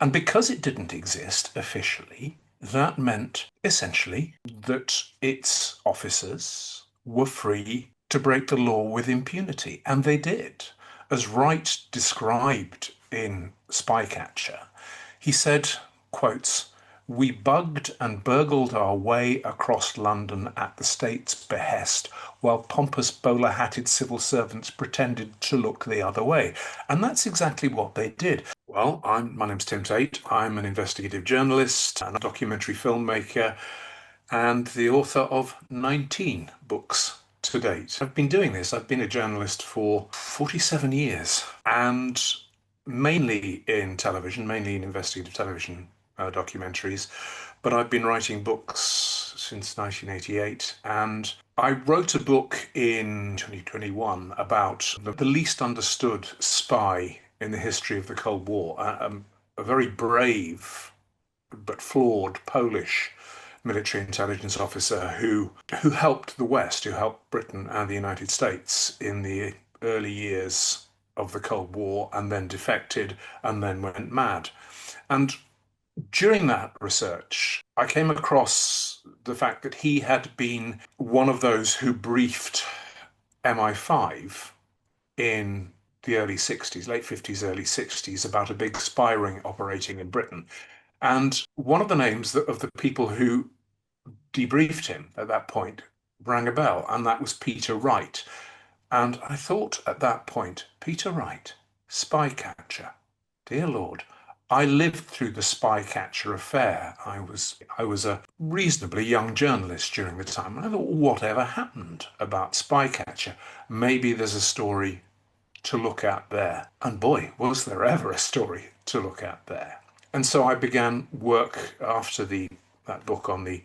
And because it didn't exist officially, that meant essentially that its officers were free to break the law with impunity. And they did. As Wright described in Spycatcher, he said, quotes, "We bugged and burgled our way across London at the state's behest, while pompous bowler-hatted civil servants pretended to look the other way." And that's exactly what they did. Well, my name's Tim Tate. I'm an investigative journalist and a documentary filmmaker and the author of 19 books to date. I've been doing this. I've been a journalist for 47 years, and mainly in television, mainly in investigative television documentaries, but I've been writing books since 1988, and I wrote a book in 2021 about the least understood spy in the history of the Cold War, a very brave but flawed Polish military intelligence officer who helped the West, who helped Britain and the United States in the early years of the Cold War, and then defected and then went mad. And during that research, I came across the fact that he had been one of those who briefed MI5 in the early 60s, late 50s, early 60s, about a big spy ring operating in Britain. And one of the names of the people who debriefed him at that point rang a bell, and that was Peter Wright. And I thought at that point, Peter Wright, Spycatcher, dear Lord. I lived through the Spycatcher Affair. I was a reasonably young journalist during the time, and I thought, whatever happened about Spycatcher? Maybe there's a story to look at there. And boy, was there ever a story to look at there. And so I began work after that book on the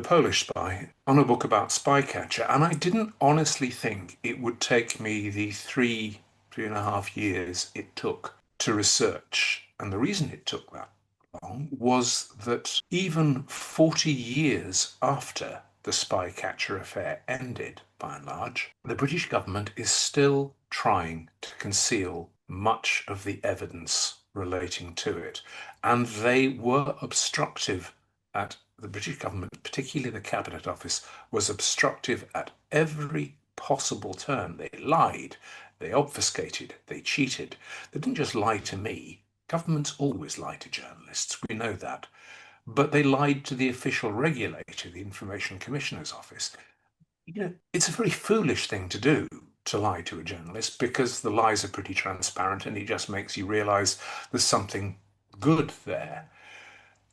Polish spy, on a book about Spycatcher, and I didn't honestly think it would take me the three and a half years it took to research. And the reason it took that long was that even 40 years after the Spycatcher affair ended, by and large, the British government is still trying to conceal much of the evidence relating to it. And they were obstructive at the British government, particularly the Cabinet Office, was obstructive at every possible turn. They lied, they obfuscated, they cheated. They didn't just lie to me. Governments always lie to journalists, we know that. But they lied to the official regulator, the Information Commissioner's Office. It's a very foolish thing to do, to lie to a journalist, because the lies are pretty transparent and it just makes you realize there's something good there.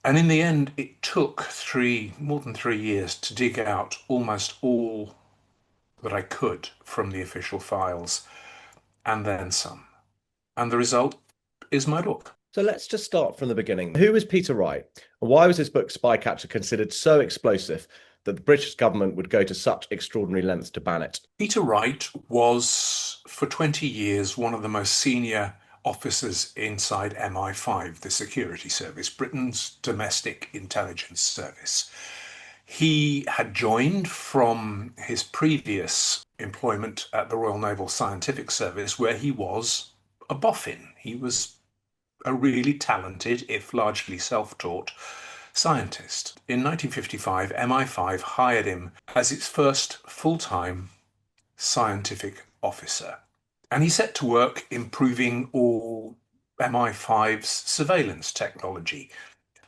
And in the end, it took more than 3 years to dig out almost all that I could from the official files, and then some. And the result is my book. So let's just start from the beginning. Who is Peter Wright? And why was his book Spycatcher considered so explosive that the British government would go to such extraordinary lengths to ban it? Peter Wright was, for 20 years, one of the most senior officers inside MI5, the security service, Britain's domestic intelligence service. He had joined from his previous employment at the Royal Naval Scientific Service, where he was a boffin. He was a really talented, if largely self-taught, scientist. In 1955, MI5 hired him as its first full-time scientific officer. And he set to work improving all MI5's surveillance technology.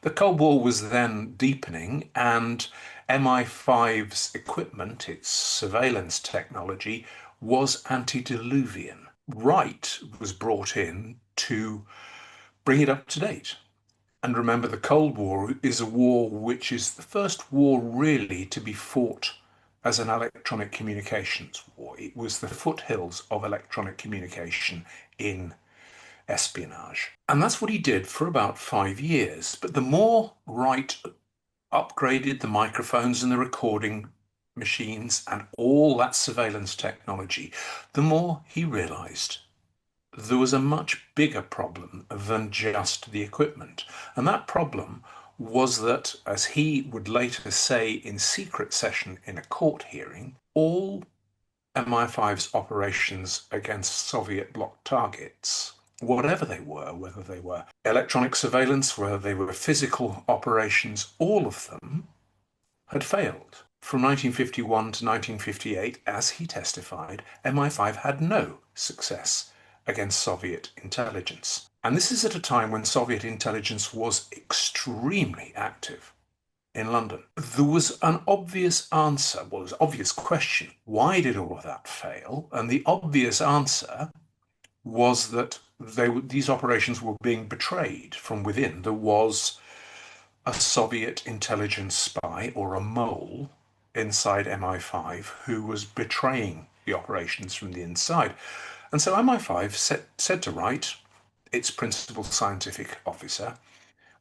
The Cold War was then deepening, and MI5's equipment, its surveillance technology, was antediluvian. Wright was brought in to bring it up to date. And remember, the Cold War is a war which is the first war really to be fought as an electronic communications war. It was the foothills of electronic communication in espionage. And that's what he did for about 5 years. But the more Wright upgraded the microphones and the recording machines and all that surveillance technology, the more he realized there was a much bigger problem than just the equipment. And that problem was that, as he would later say in secret session in a court hearing, all MI5's operations against Soviet bloc targets whatever they were, whether they were electronic surveillance, whether they were physical operations, all of them had failed. From 1951 to 1958, as he testified, MI5 had no success against Soviet intelligence. And this is at a time when Soviet intelligence was extremely active in London. There was an obvious answer, well, there was an obvious question. Why did all of that fail? And the obvious answer was that these operations were being betrayed from within. There was a Soviet intelligence spy or a mole inside MI5 who was betraying the operations from the inside. And so MI5 said to Wright, its principal scientific officer,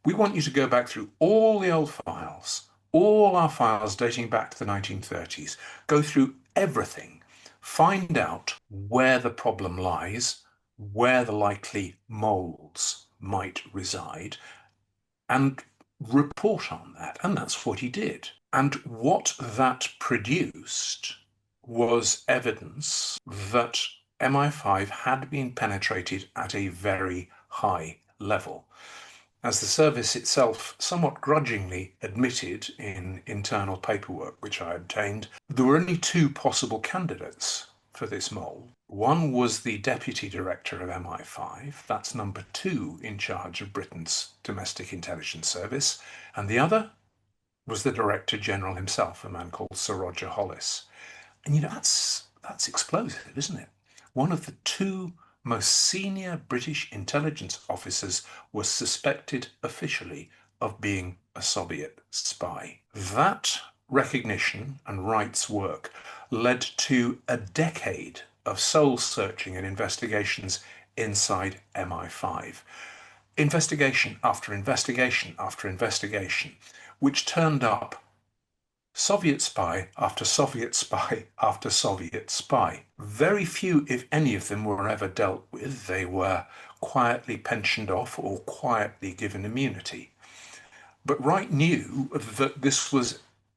we want you to go back through all the old files, all our files dating back to the 1930s, go through everything, find out where the problem lies, where the likely moles might reside, and report on that. And that's what he did. And what that produced was evidence that MI5 had been penetrated at a very high level. As the service itself somewhat grudgingly admitted in internal paperwork which I obtained, there were only two possible candidates for this mole. One was the deputy director of MI5, that's number two in charge of Britain's domestic intelligence service, and the other was the Director General himself, a man called Sir Roger Hollis. And you know, that's explosive, isn't it? One of the two most senior British intelligence officers was suspected officially of being a Soviet spy. That recognition and Wright's work led to a decade of soul-searching and investigations inside MI5. Investigation after investigation after investigation, which turned up Soviet spy after Soviet spy after Soviet spy. Very few, if any of them, were ever dealt with. They were quietly pensioned off or quietly given immunity. But Wright knew that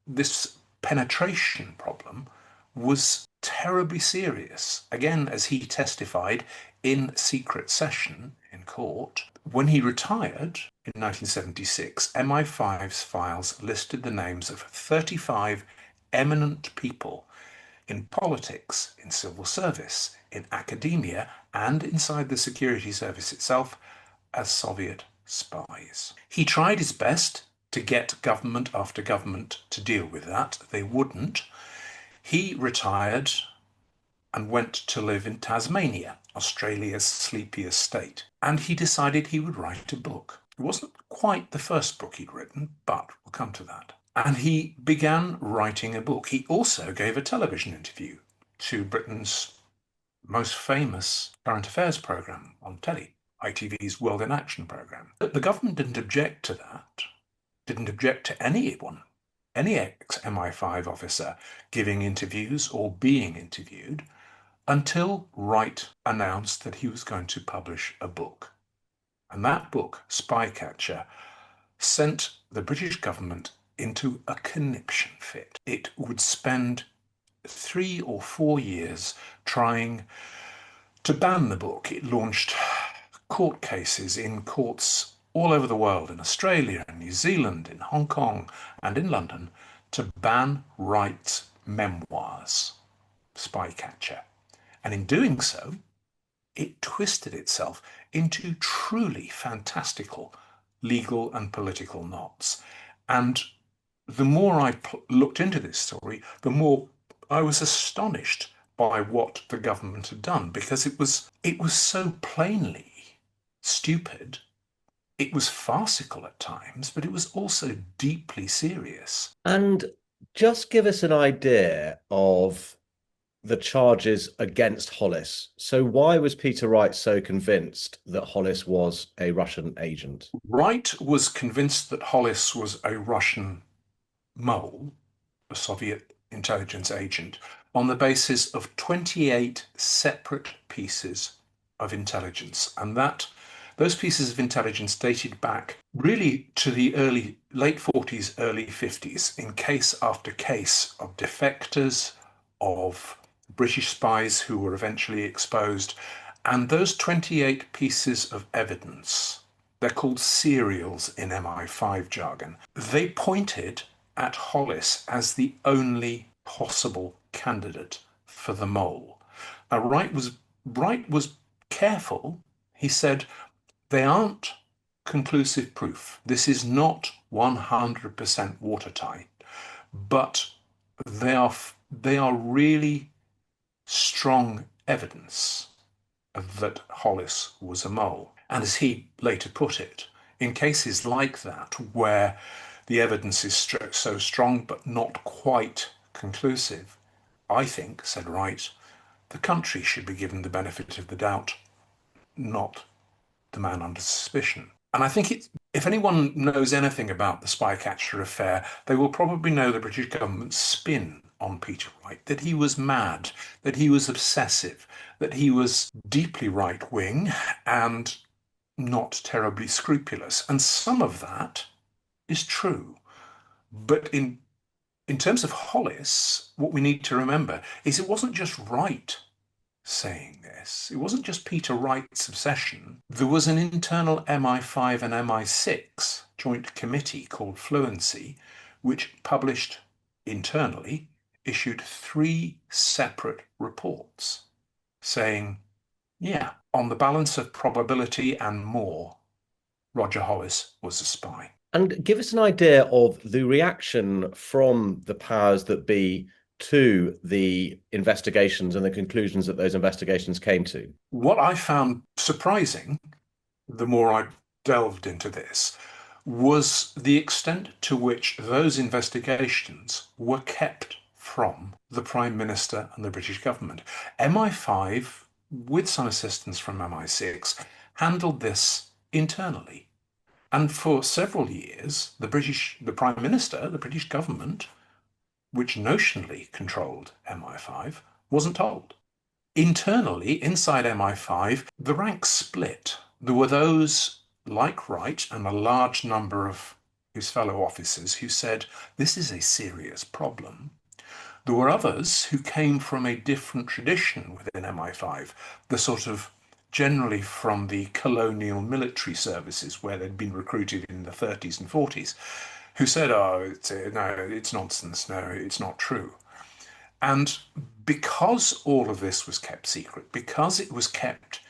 this penetration problem was terribly serious. Again, as he testified in secret session in court, when he retired in 1976, MI5's files listed the names of 35 eminent people in politics, in civil service, in academia, and inside the security service itself as Soviet spies. He tried his best to get government after government to deal with that. They wouldn't. He retired and went to live in Tasmania, Australia's sleepiest state. And he decided he would write a book. It wasn't quite the first book he'd written, but we'll come to that. And he began writing a book. He also gave a television interview to Britain's most famous current affairs programme on telly, ITV's World in Action programme. But the government didn't object to that, didn't object to anyone, any ex-MI5 officer giving interviews or being interviewed, until Wright announced that he was going to publish a book. And that book, Spycatcher, sent the British government into a conniption fit. It would spend 3 or 4 years trying to ban the book. It launched court cases in courts all over the world, in Australia, in New Zealand, in Hong Kong, and in London, to ban Wright's memoirs, Spycatcher. And in doing so, it twisted itself into truly fantastical legal and political knots. And the more I looked into this story, the more I was astonished by what the government had done, because it was so plainly stupid. It was farcical at times, but it was also deeply serious. And just give us an idea of the charges against Hollis. So why was Peter Wright so convinced that Hollis was a Russian agent? Wright was convinced that Hollis was a Russian mole, a Soviet intelligence agent, on the basis of 28 separate pieces of intelligence. And those pieces of intelligence dated back really to the late 40s, early 50s, in case after case of defectors, of British spies who were eventually exposed, And those 28 pieces of evidence, they're called serials in MI5 jargon, they pointed at Hollis as the only possible candidate for the mole. Now, Wright was careful. He said, they aren't conclusive proof. This is not 100% watertight, but they are really strong evidence that Hollis was a mole. And as he later put it, in cases like that, where the evidence is so strong but not quite conclusive, I think, said Wright, the country should be given the benefit of the doubt, not the man under suspicion. And I think if anyone knows anything about the Spycatcher affair, they will probably know the British government's spin on Peter Wright, that he was mad, that he was obsessive, that he was deeply right-wing and not terribly scrupulous. And some of that is true. But in terms of Hollis, what we need to remember is it wasn't just Wright saying this. It wasn't just Peter Wright's obsession. There was an internal MI5 and MI6 joint committee called Fluency, which published internally, issued 3 separate reports saying, yeah, on the balance of probability and more, Roger Hollis was a spy. And give us an idea of the reaction from the powers that be to the investigations and the conclusions that those investigations came to. What I found surprising, the more I delved into this, was the extent to which those investigations were kept from the Prime Minister and the British government. MI5, with some assistance from MI6, handled this internally. And for several years, the Prime Minister, the British government, which notionally controlled MI5, wasn't told. Internally, inside MI5, the ranks split. There were those like Wright and a large number of his fellow officers who said, this is a serious problem. There were others who came from a different tradition within MI5, the sort of generally from the colonial military services where they'd been recruited in the 30s and 40s, who said, oh, no, it's nonsense, no, it's not true. And because all of this was kept secret, because it was kept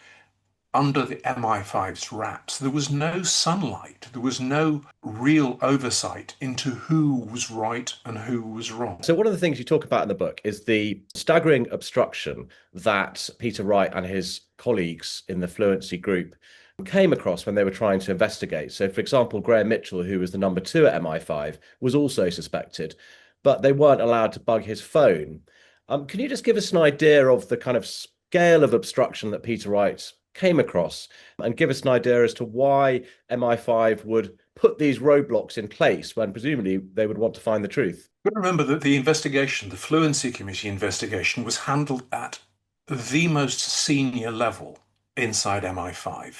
under the MI5's wraps, there was no sunlight, there was no real oversight into who was right and who was wrong. So one of the things you talk about in the book is the staggering obstruction that Peter Wright and his colleagues in the Fluency Group came across when they were trying to investigate. So, for example, Graham Mitchell, who was the number 2 at MI5, was also suspected, but they weren't allowed to bug his phone. Can you just give us an idea of the kind of scale of obstruction that Peter Wright came across and give us an idea as to why MI5 would put these roadblocks in place when presumably they would want to find the truth? But remember that the investigation, the Fluency Committee investigation, was handled at the most senior level inside MI5.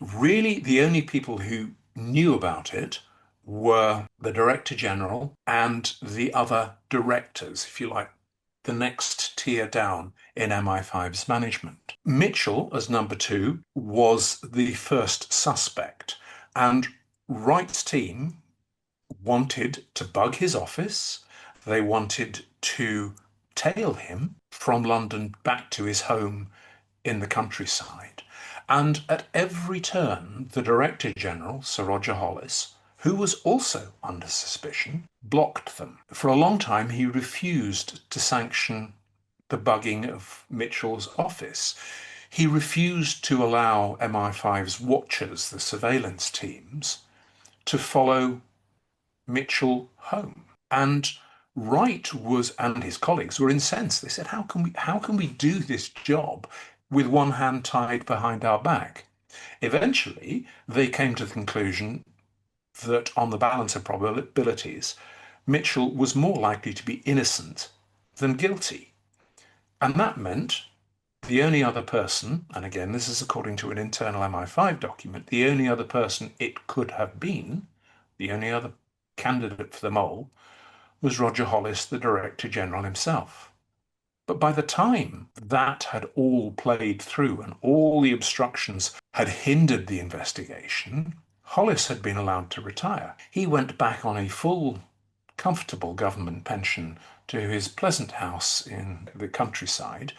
Really, the only people who knew about it were the Director General and the other directors, if you like, the next tier down in MI5's management. Mitchell, as number 2, was the first suspect, and Wright's team wanted to bug his office. They wanted to tail him from London back to his home in the countryside. And at every turn, the Director General, Sir Roger Hollis, who was also under suspicion, blocked them. For a long time, he refused to sanction the bugging of Mitchell's office. He refused to allow MI5's watchers, the surveillance teams, to follow Mitchell home. And Wright and his colleagues were incensed. They said, how can we do this job with one hand tied behind our back? Eventually, they came to the conclusion that on the balance of probabilities, Mitchell was more likely to be innocent than guilty. And that meant the only other person, and again, this is according to an internal MI5 document, the only other person it could have been, the only other candidate for the mole, was Roger Hollis, the Director General himself. But by the time that had all played through and all the obstructions had hindered the investigation, Hollis had been allowed to retire. He went back on a full, comfortable government pension to his pleasant house in the countryside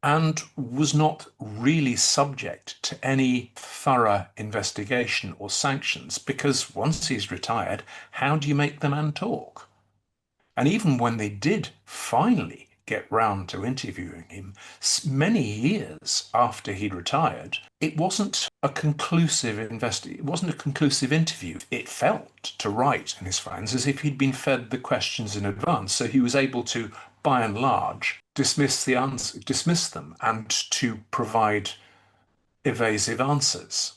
and was not really subject to any thorough investigation or sanctions, because once he's retired, how do you make the man talk? And even when they did finally get round to interviewing him, many years after he'd retired, it wasn't a conclusive it wasn't a conclusive interview. It felt to Wright and his friends as if he'd been fed the questions in advance, so he was able to, by and large, dismiss them and to provide evasive answers.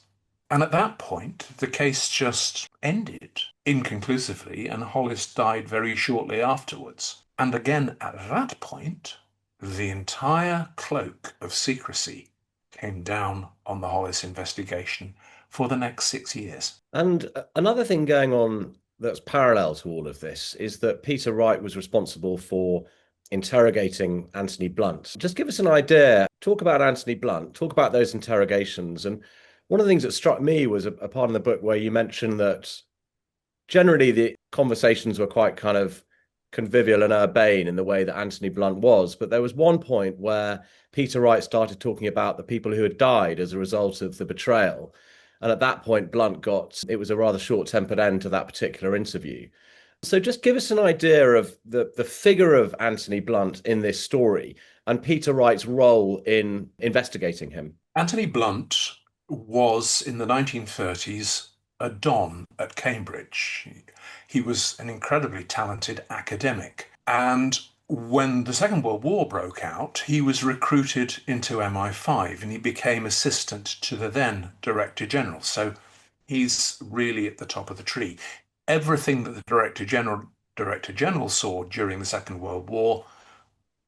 And at that point, the case just ended inconclusively, and Hollis died very shortly afterwards. And again, at that point, the entire cloak of secrecy came down on the Hollis investigation for the next 6 years. And another thing going on that's parallel to all of this is that Peter Wright was responsible for interrogating Anthony Blunt. Just give us an idea, talk about Anthony Blunt, talk about those interrogations. And one of the things that struck me was a part in the book where you mentioned that generally the conversations were quite kind of convivial and urbane in the way that Anthony Blunt was. But there was one point where Peter Wright started talking about the people who had died as a result of the betrayal. And at that point, it was a rather short-tempered end to that particular interview. So just give us an idea of the figure of Anthony Blunt in this story and Peter Wright's role in investigating him. Anthony Blunt was, in the 1930s, a don at Cambridge. He was an incredibly talented academic. And when the Second World War broke out, he was recruited into MI5 and he became assistant to the then Director General. So he's really at the top of the tree. Everything that the Director General saw during the Second World War,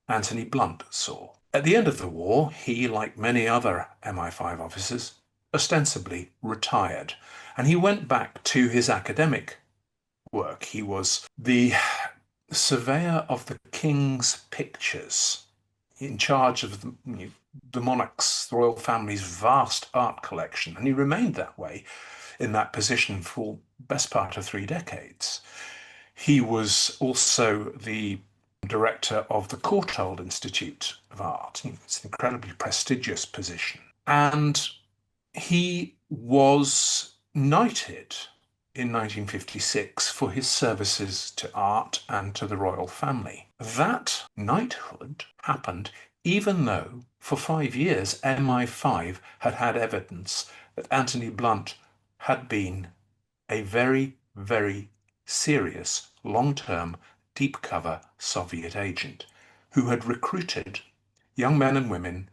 Anthony Blunt saw. At the end of the war, he, like many other MI5 officers, ostensibly retired, and he went back to his academic work. He was the surveyor of the King's pictures, in charge of the monarch's, the royal family's vast art collection, and he remained that way in that position for the best part of 3 decades. He was also the director of the Courtauld Institute of Art. It's an incredibly prestigious position. And he was knighted in 1956 for his services to art and to the royal family. That knighthood happened even though for 5 years MI5 had had evidence that Anthony Blunt had been a very, very serious, long-term, deep-cover Soviet agent who had recruited young men and women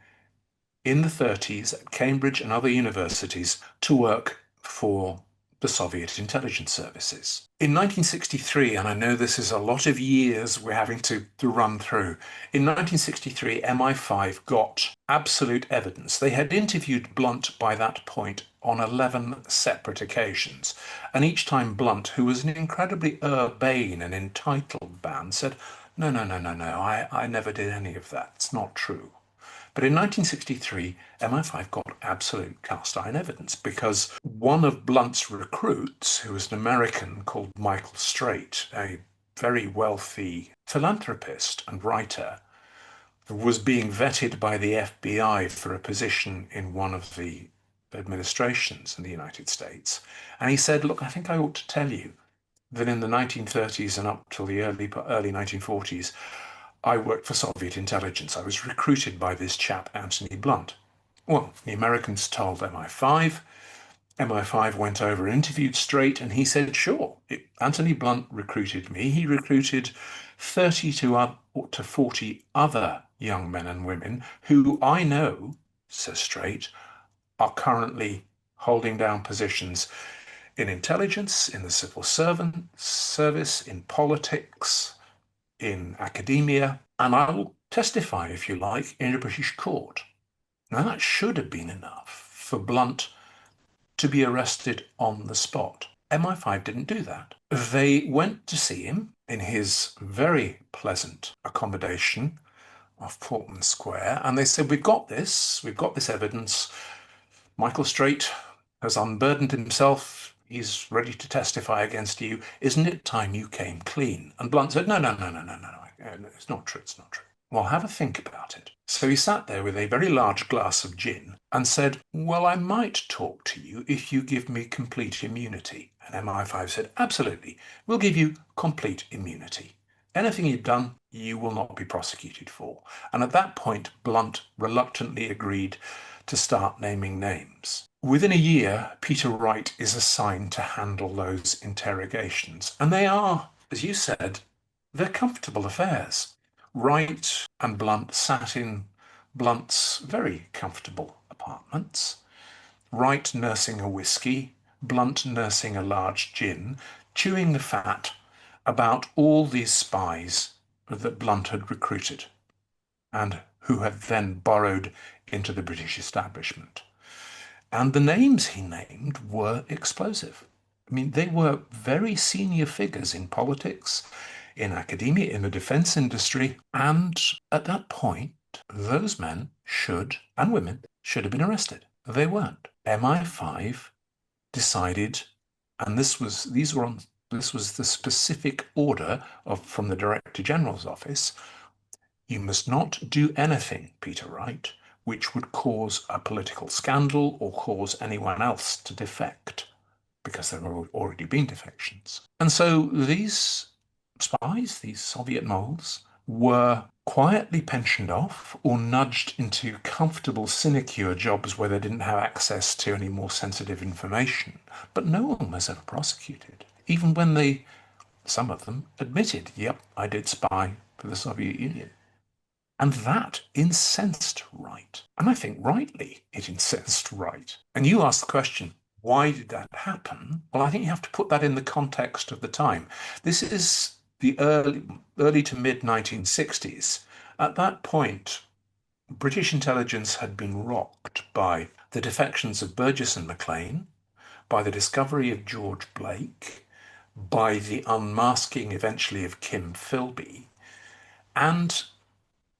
in the 30s at Cambridge and other universities to work for the Soviet intelligence services. In 1963, and I know this is a lot of years we're having to run through, in 1963 MI5 got absolute evidence. They had interviewed Blunt by that point on 11 separate occasions, and each time Blunt, who was an incredibly urbane and entitled man, said, no, I never did any of that. It's not true. But in 1963, MI5 got absolute cast-iron evidence because one of Blunt's recruits, who was an American called Michael Straight, a very wealthy philanthropist and writer, was being vetted by the FBI for a position in one of the administrations in the United States. And he said, look, I think I ought to tell you that in the 1930s and up till the early 1940s, I worked for Soviet intelligence. I was recruited by this chap, Anthony Blunt. Well, the Americans told MI5. MI5 went over and interviewed Straight, and he said, sure, Anthony Blunt recruited me. He recruited 30 to 40 other young men and women who I know, says Straight, are currently holding down positions in intelligence, in the civil service, in politics, in academia, and I will testify, if you like, in a British court. Now, that should have been enough for Blunt to be arrested on the spot. MI5 didn't do that. They went to see him in his very pleasant accommodation off Portman Square, and they said, we've got this evidence. Michael Straight has unburdened himself. He's ready to testify against you. Isn't it time you came clean? And Blunt said, no, no, no, no, no, no. It's not true. It's not true. Well, have a think about it. So he sat there with a very large glass of gin and said, well, I might talk to you if you give me complete immunity. And MI5 said, absolutely. We'll give you complete immunity. Anything you've done, you will not be prosecuted for. And at that point, Blunt reluctantly agreed to start naming names. Within a year, Peter Wright is assigned to handle those interrogations. And they are, as you said, they're comfortable affairs. Wright and Blunt sat in Blunt's very comfortable apartments. Wright nursing a whiskey, Blunt nursing a large gin, chewing the fat about all these spies that Blunt had recruited and who had then burrowed into the British establishment. And the names he named were explosive. I mean, they were very senior figures in politics, in academia, in the defense industry, and at that point, those men should, and women, should have been arrested. They weren't. MI5 decided, and this was the specific order from the Director General's office. You must not do anything, Peter Wright, which would cause a political scandal or cause anyone else to defect, because there have already been defections. And so these spies, these Soviet moles, were quietly pensioned off or nudged into comfortable sinecure jobs where they didn't have access to any more sensitive information. But no one was ever prosecuted, even when some of them admitted, yep, I did spy for the Soviet Union. And that incensed Wright. And I think rightly it incensed Wright. And you asked the question, why did that happen? Well, I think you have to put that in the context of the time. This is the early to mid 1960s. At that point, British intelligence had been rocked by the defections of Burgess and Maclean, by the discovery of George Blake, by the unmasking eventually of Kim Philby, and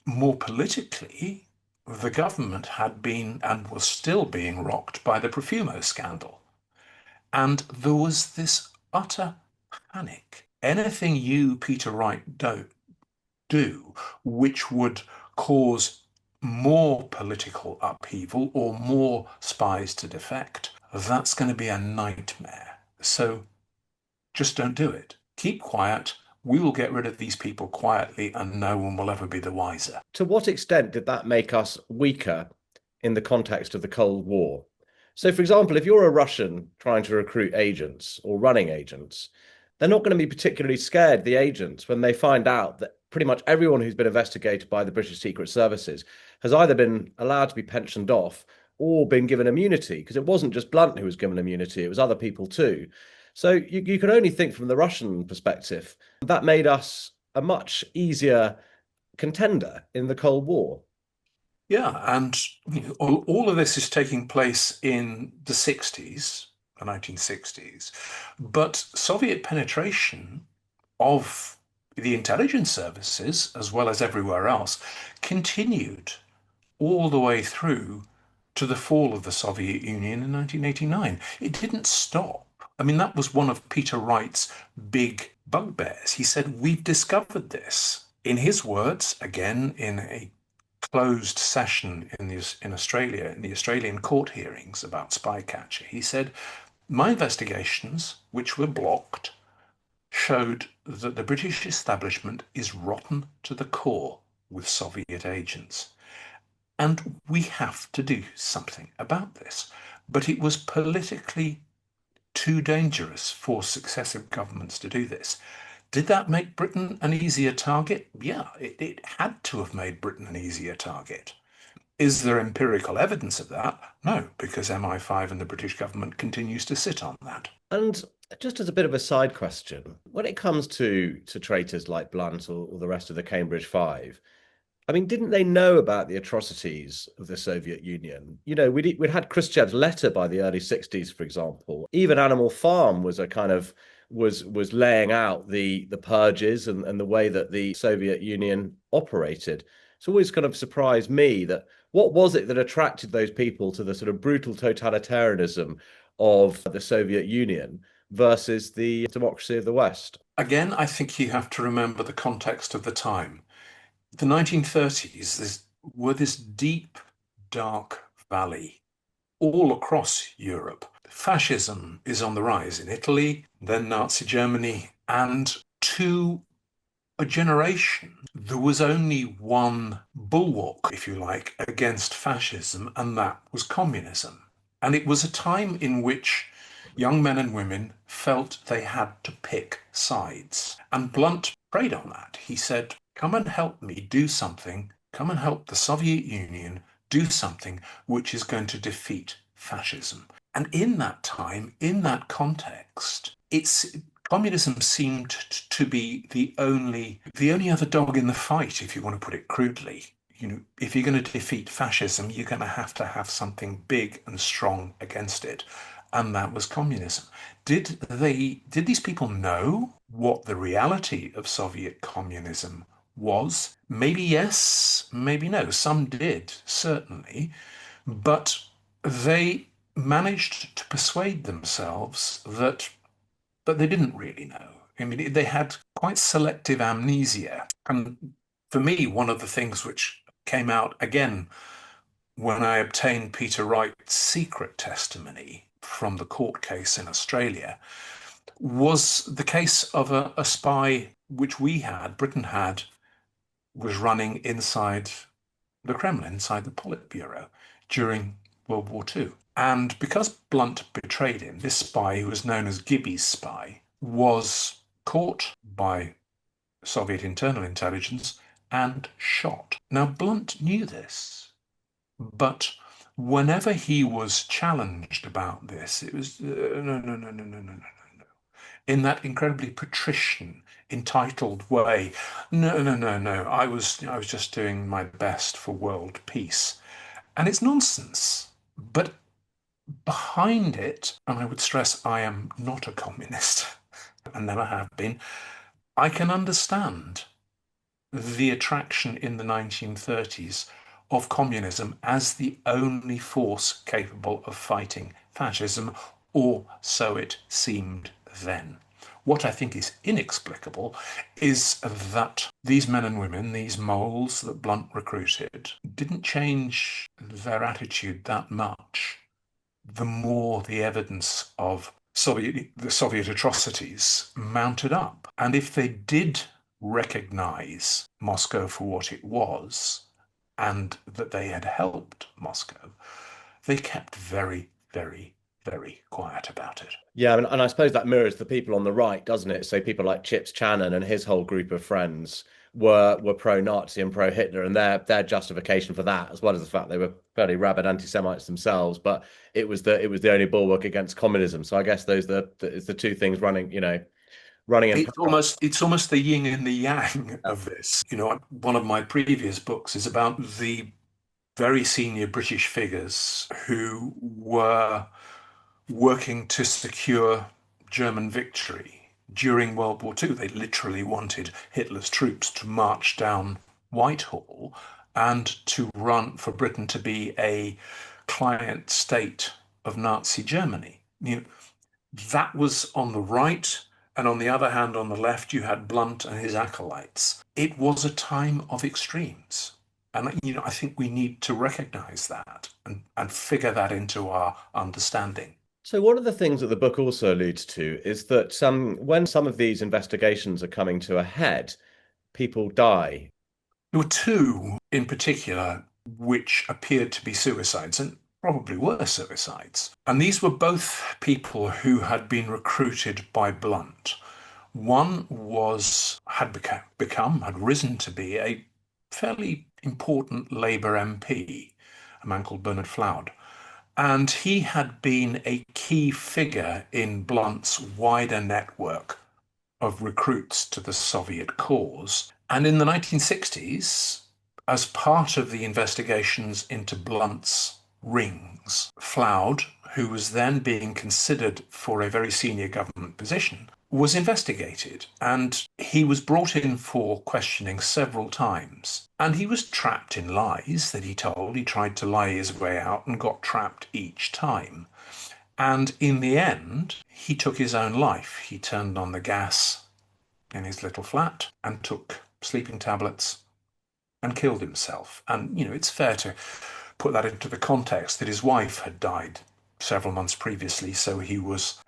more politically, the government had been and was still being rocked by the Profumo scandal. And there was this utter panic. Anything you, Peter Wright, do which would cause more political upheaval or more spies to defect, that's going to be a nightmare. So just don't do it. Keep quiet. We will get rid of these people quietly and no one will ever be the wiser. To what extent did that make us weaker in the context of the Cold War? So, for example, if you're a Russian trying to recruit agents or running agents, they're not going to be particularly scared, the agents, when they find out that pretty much everyone who's been investigated by the British Secret Services has either been allowed to be pensioned off or been given immunity, because it wasn't just Blunt who was given immunity, it was other people too. So you can only think from the Russian perspective. That made us a much easier contender in the Cold War. Yeah, and all of this is taking place in the 60s, the 1960s, but Soviet penetration of the intelligence services, as well as everywhere else, continued all the way through to the fall of the Soviet Union in 1989. It didn't stop. I mean, that was one of Peter Wright's big bugbears. He said, we've discovered this. In his words, again, in a closed session in Australia, in the Australian court hearings about Spycatcher, he said, my investigations, which were blocked, showed that the British establishment is rotten to the core with Soviet agents. And we have to do something about this. But it was politically too dangerous for successive governments to do this. Did that make Britain an easier target? Yeah, it had to have made Britain an easier target. Is there empirical evidence of that? No, because MI5 and the British government continues to sit on that. And just as a bit of a side question, when it comes to traitors like Blunt or the rest of the Cambridge Five, I mean, didn't they know about the atrocities of the Soviet Union? You know, we'd had Khrushchev's letter by the early 60s, for example. Even Animal Farm was a kind of was laying out the purges and the way that the Soviet Union operated. it's always kind of surprised me that what was it that attracted those people to the sort of brutal totalitarianism of the Soviet Union versus the democracy of the West? Again, I think you have to remember the context of the time. The 1930s were this deep, dark valley all across Europe. Fascism is on the rise in Italy, then Nazi Germany, and to a generation, there was only one bulwark, if you like, against fascism, and that was communism. And it was a time in which young men and women felt they had to pick sides. And Blunt preyed on that. He said, come and help me do something, come and help the Soviet Union do something which is going to defeat fascism. And in that time, in that context, communism seemed to be the only other dog in the fight, if you want to put it crudely. If you're going to defeat fascism, you're going to have something big and strong against it. And that was communism. Did these people know what the reality of Soviet communism was? Maybe yes, maybe no. Some did, certainly. But they managed to persuade themselves that they didn't really know. I mean, they had quite selective amnesia. And for me, one of the things which came out again when I obtained Peter Wright's secret testimony from the court case in Australia was the case of a spy which Britain had, was running inside the Kremlin, inside the Politburo during World War II. And because Blunt betrayed him, this spy, who was known as Gibby's spy, was caught by Soviet internal intelligence and shot. Now, Blunt knew this, but whenever he was challenged about this, it was no, no, no, no, no, no, no, no. In that incredibly patrician, entitled way. No, no, no, no. I was just doing my best for world peace. And it's nonsense. But behind it, and I would stress I am not a communist and never have been, I can understand the attraction in the 1930s of communism as the only force capable of fighting fascism, or so it seemed then. What I think is inexplicable is that these men and women, these moles that Blunt recruited, didn't change their attitude that much the more the evidence of the Soviet atrocities mounted up. And if they did recognize Moscow for what it was, and that they had helped Moscow, they kept very, very, very quiet about it. Yeah, and I suppose that mirrors the people on the right, doesn't it? So people like Chips Channon and his whole group of friends were pro-Nazi and pro-Hitler, and their justification for that, as well as the fact they were fairly rabid anti-Semites themselves, but it was the only bulwark against communism. So I guess it's the two things running in. It's almost the yin and the yang of this. One of my previous books is about the very senior British figures who were working to secure German victory during World War II. They literally wanted Hitler's troops to march down Whitehall and to run for Britain to be a client state of Nazi Germany. That was on the right, and on the other hand, on the left, you had Blunt and his acolytes. It was a time of extremes. And, I think we need to recognize that and figure that into our understanding. So one of the things that the book also alludes to is that when some of these investigations are coming to a head, people die. There were two in particular which appeared to be suicides, and probably were suicides. And these were both people who had been recruited by Blunt. One had risen to be a fairly important Labour MP, a man called Bernard Floud. And he had been a key figure in Blunt's wider network of recruits to the Soviet cause. And in the 1960s, as part of the investigations into Blunt's rings, Floud, who was then being considered for a very senior government position, was investigated, and he was brought in for questioning several times. And he was trapped in lies that he told. He tried to lie his way out and got trapped each time. And in the end, he took his own life. He turned on the gas in his little flat and took sleeping tablets and killed himself. And, it's fair to put that into the context that his wife had died several months previously, so he was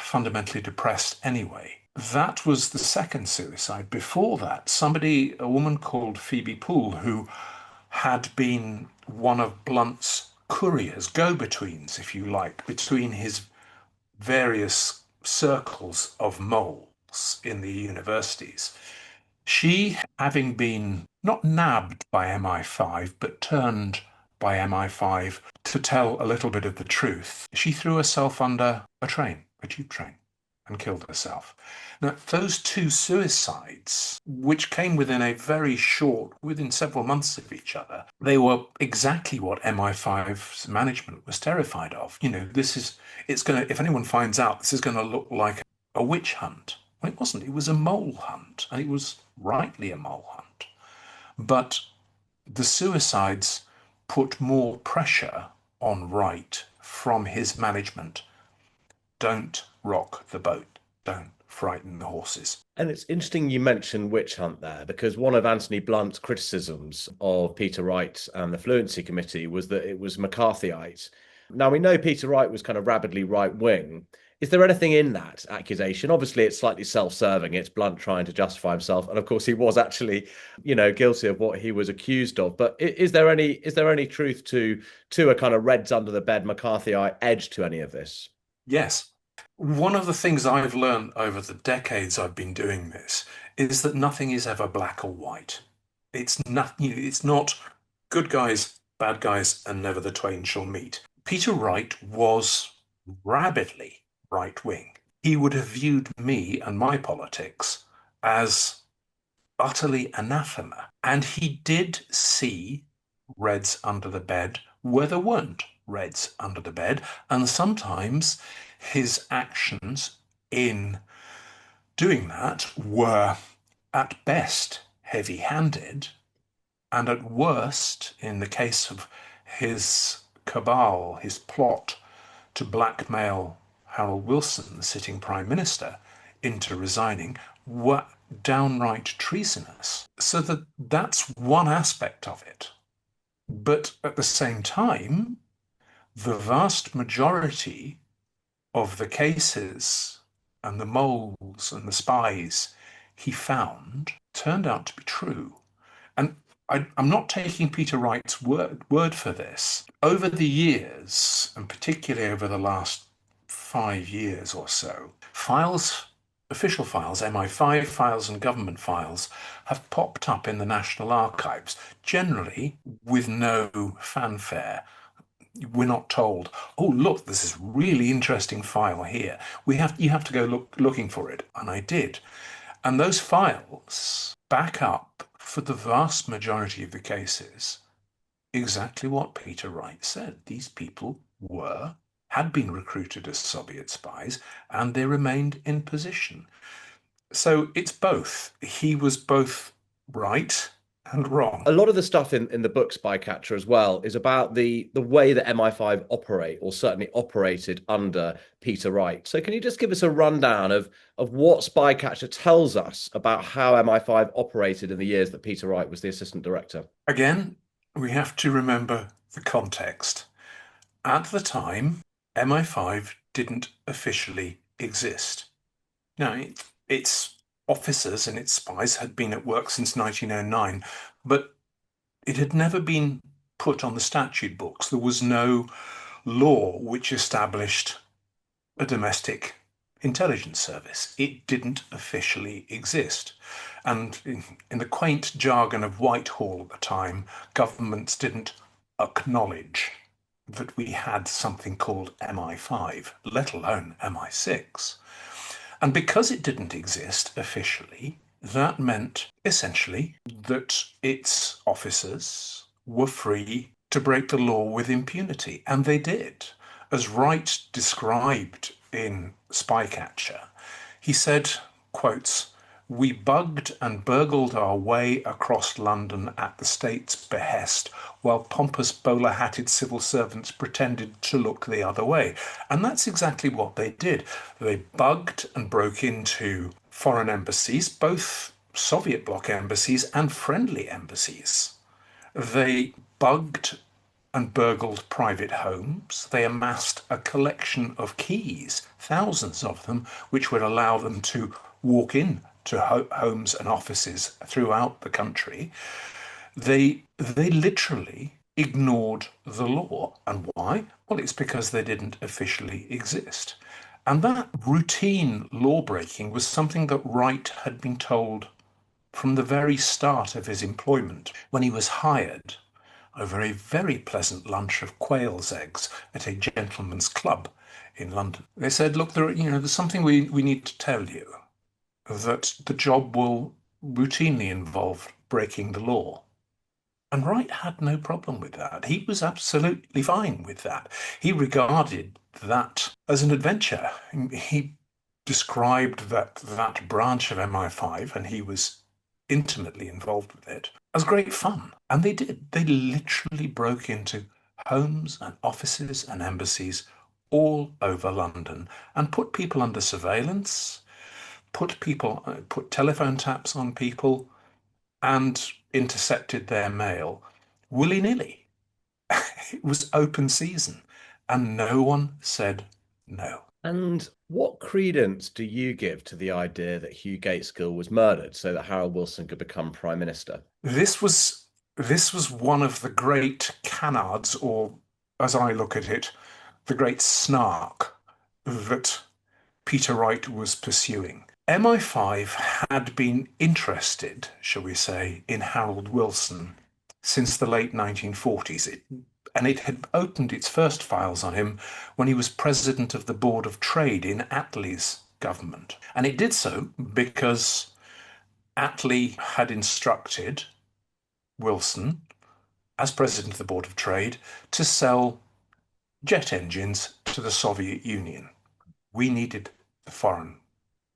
fundamentally depressed anyway. That was the second suicide. Before that, a woman called Phoebe Poole, who had been one of Blunt's couriers, go-betweens, if you like, between his various circles of moles in the universities. She, having been not nabbed by MI5, but turned by MI5 to tell a little bit of the truth, she threw herself under a tube train, and killed herself. Now, those two suicides, which came within several months of each other, they were exactly what MI5's management was terrified of. If anyone finds out, this is going to look like a witch hunt. Well, it wasn't. It was a mole hunt, and it was rightly a mole hunt. But the suicides put more pressure on Wright from his management. Don't rock the boat. Don't frighten the horses. And it's interesting you mentioned witch hunt there, because one of Anthony Blunt's criticisms of Peter Wright and the Fluency Committee was that it was McCarthyite. Now, we know Peter Wright was kind of rabidly right-wing. Is there anything in that accusation? Obviously, it's slightly self-serving. It's Blunt trying to justify himself, and of course, he was actually, guilty of what he was accused of. But is there any truth to a kind of Reds under the bed McCarthyite edge to any of this? Yes. One of the things I've learned over the decades I've been doing this is that nothing is ever black or white. It's not good guys, bad guys, and never the twain shall meet. Peter Wright was rabidly right-wing. He would have viewed me and my politics as utterly anathema. And he did see Reds under the bed where there weren't Reds under the bed. And sometimes his actions in doing that were at best heavy-handed, and at worst, in the case of his cabal, his plot to blackmail Harold Wilson, the sitting Prime Minister, into resigning, were downright treasonous. So that's one aspect of it. But at the same time, the vast majority of the cases and the moles and the spies he found turned out to be true. And I'm not taking Peter Wright's word for this. Over the years, and particularly over the last 5 years or so, official files, MI5 files and government files, have popped up in the National Archives, generally with no fanfare. We're not told, oh, look, there's this really interesting file here. You have to go looking for it. And I did. And those files back up, for the vast majority of the cases, exactly what Peter Wright said. These people had been recruited as Soviet spies, and they remained in position. So it's both. He was both right and wrong. A lot of the stuff in the book Spycatcher as well is about the way that MI5 operate, or certainly operated under Peter Wright. So can you just give us a rundown of what Spycatcher tells us about how MI5 operated in the years that Peter Wright was the assistant director? Again, we have to remember the context. At the time, MI5 didn't officially exist. Now, its officers and its spies had been at work since 1909, but it had never been put on the statute books. There was no law which established a domestic intelligence service. It didn't officially exist. And in the quaint jargon of Whitehall at the time, governments didn't acknowledge that we had something called MI5, let alone MI6. And because it didn't exist officially, that meant essentially that its officers were free to break the law with impunity. And they did. As Wright described in Spycatcher, he said, quotes, "We bugged and burgled our way across London at the state's behest, while pompous bowler-hatted civil servants pretended to look the other way." And that's exactly what they did. They bugged and broke into foreign embassies, both Soviet bloc embassies and friendly embassies. They bugged and burgled private homes. They amassed a collection of keys, thousands of them, which would allow them to walk in to homes and offices throughout the country. They literally ignored the law. And why? Well, it's because they didn't officially exist. And that routine law breaking was something that Wright had been told from the very start of his employment, when he was hired over a very pleasant lunch of quail's eggs at a gentleman's club in London. They said, look, there's something we need to tell you, that the job will routinely involve breaking the law. And Wright had no problem with that. He was absolutely fine with that. He regarded that as an adventure. He described that branch of MI5, and he was intimately involved with it, as great fun. And they did. They literally broke into homes and offices and embassies all over London and put people under surveillance, put telephone taps on people, and intercepted their mail willy-nilly. It was open season, and no one said no. And what credence do you give to the idea that Hugh Gaitskill was murdered so that Harold Wilson could become Prime Minister? This was one of the great canards, or as I look at it, the great snark that Peter Wright was pursuing. MI5 had been interested, shall we say, in Harold Wilson since the late 1940s. And it had opened its first files on him when he was president of the Board of Trade in Attlee's government. And it did so because Attlee had instructed Wilson, as president of the Board of Trade, to sell jet engines to the Soviet Union. We needed the foreign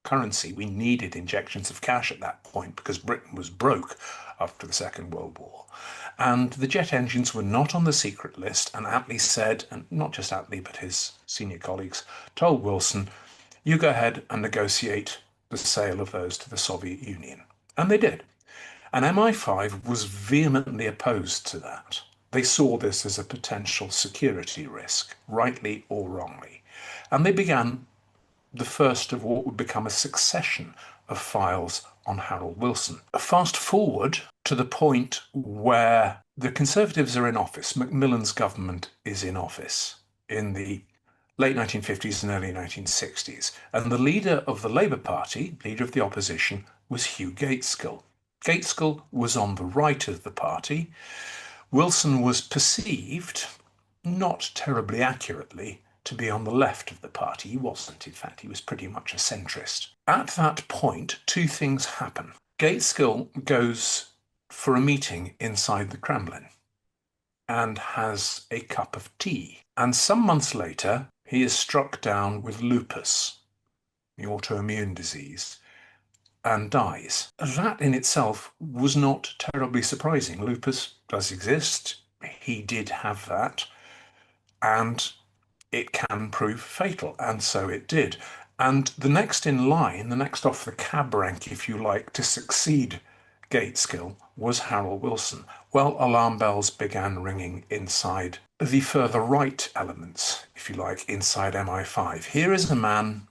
currency. We needed injections of cash at that point because Britain was broke after the Second World War. And the jet engines were not on the secret list. And Attlee said, and not just Attlee, but his senior colleagues, told Wilson, you go ahead and negotiate the sale of those to the Soviet Union. And they did. And MI5 was vehemently opposed to that. They saw this as a potential security risk, rightly or wrongly. And they began the first of what would become a succession of files on Harold Wilson. Fast forward to the point where the Conservatives are in office. Macmillan's government is in office in the late 1950s and early 1960s. And the leader of the Labour Party, leader of the opposition, was Hugh Gaitskill. Gaitskill was on the right of the party. Wilson was perceived, not terribly accurately, to be on the left of the party. He wasn't, in fact, he was pretty much a centrist. At that point, two things happen. Gaitskill goes for a meeting inside the Kremlin and has a cup of tea. And some months later, he is struck down with lupus, the autoimmune disease, and dies. That in itself was not terribly surprising. Lupus does exist. He did have that. And it can prove fatal, and so it did. And the next in line, the next off the cab rank, if you like, to succeed Gaitskill was Harold Wilson. Well, alarm bells began ringing inside the further right elements, if you like, inside MI5. Here is a man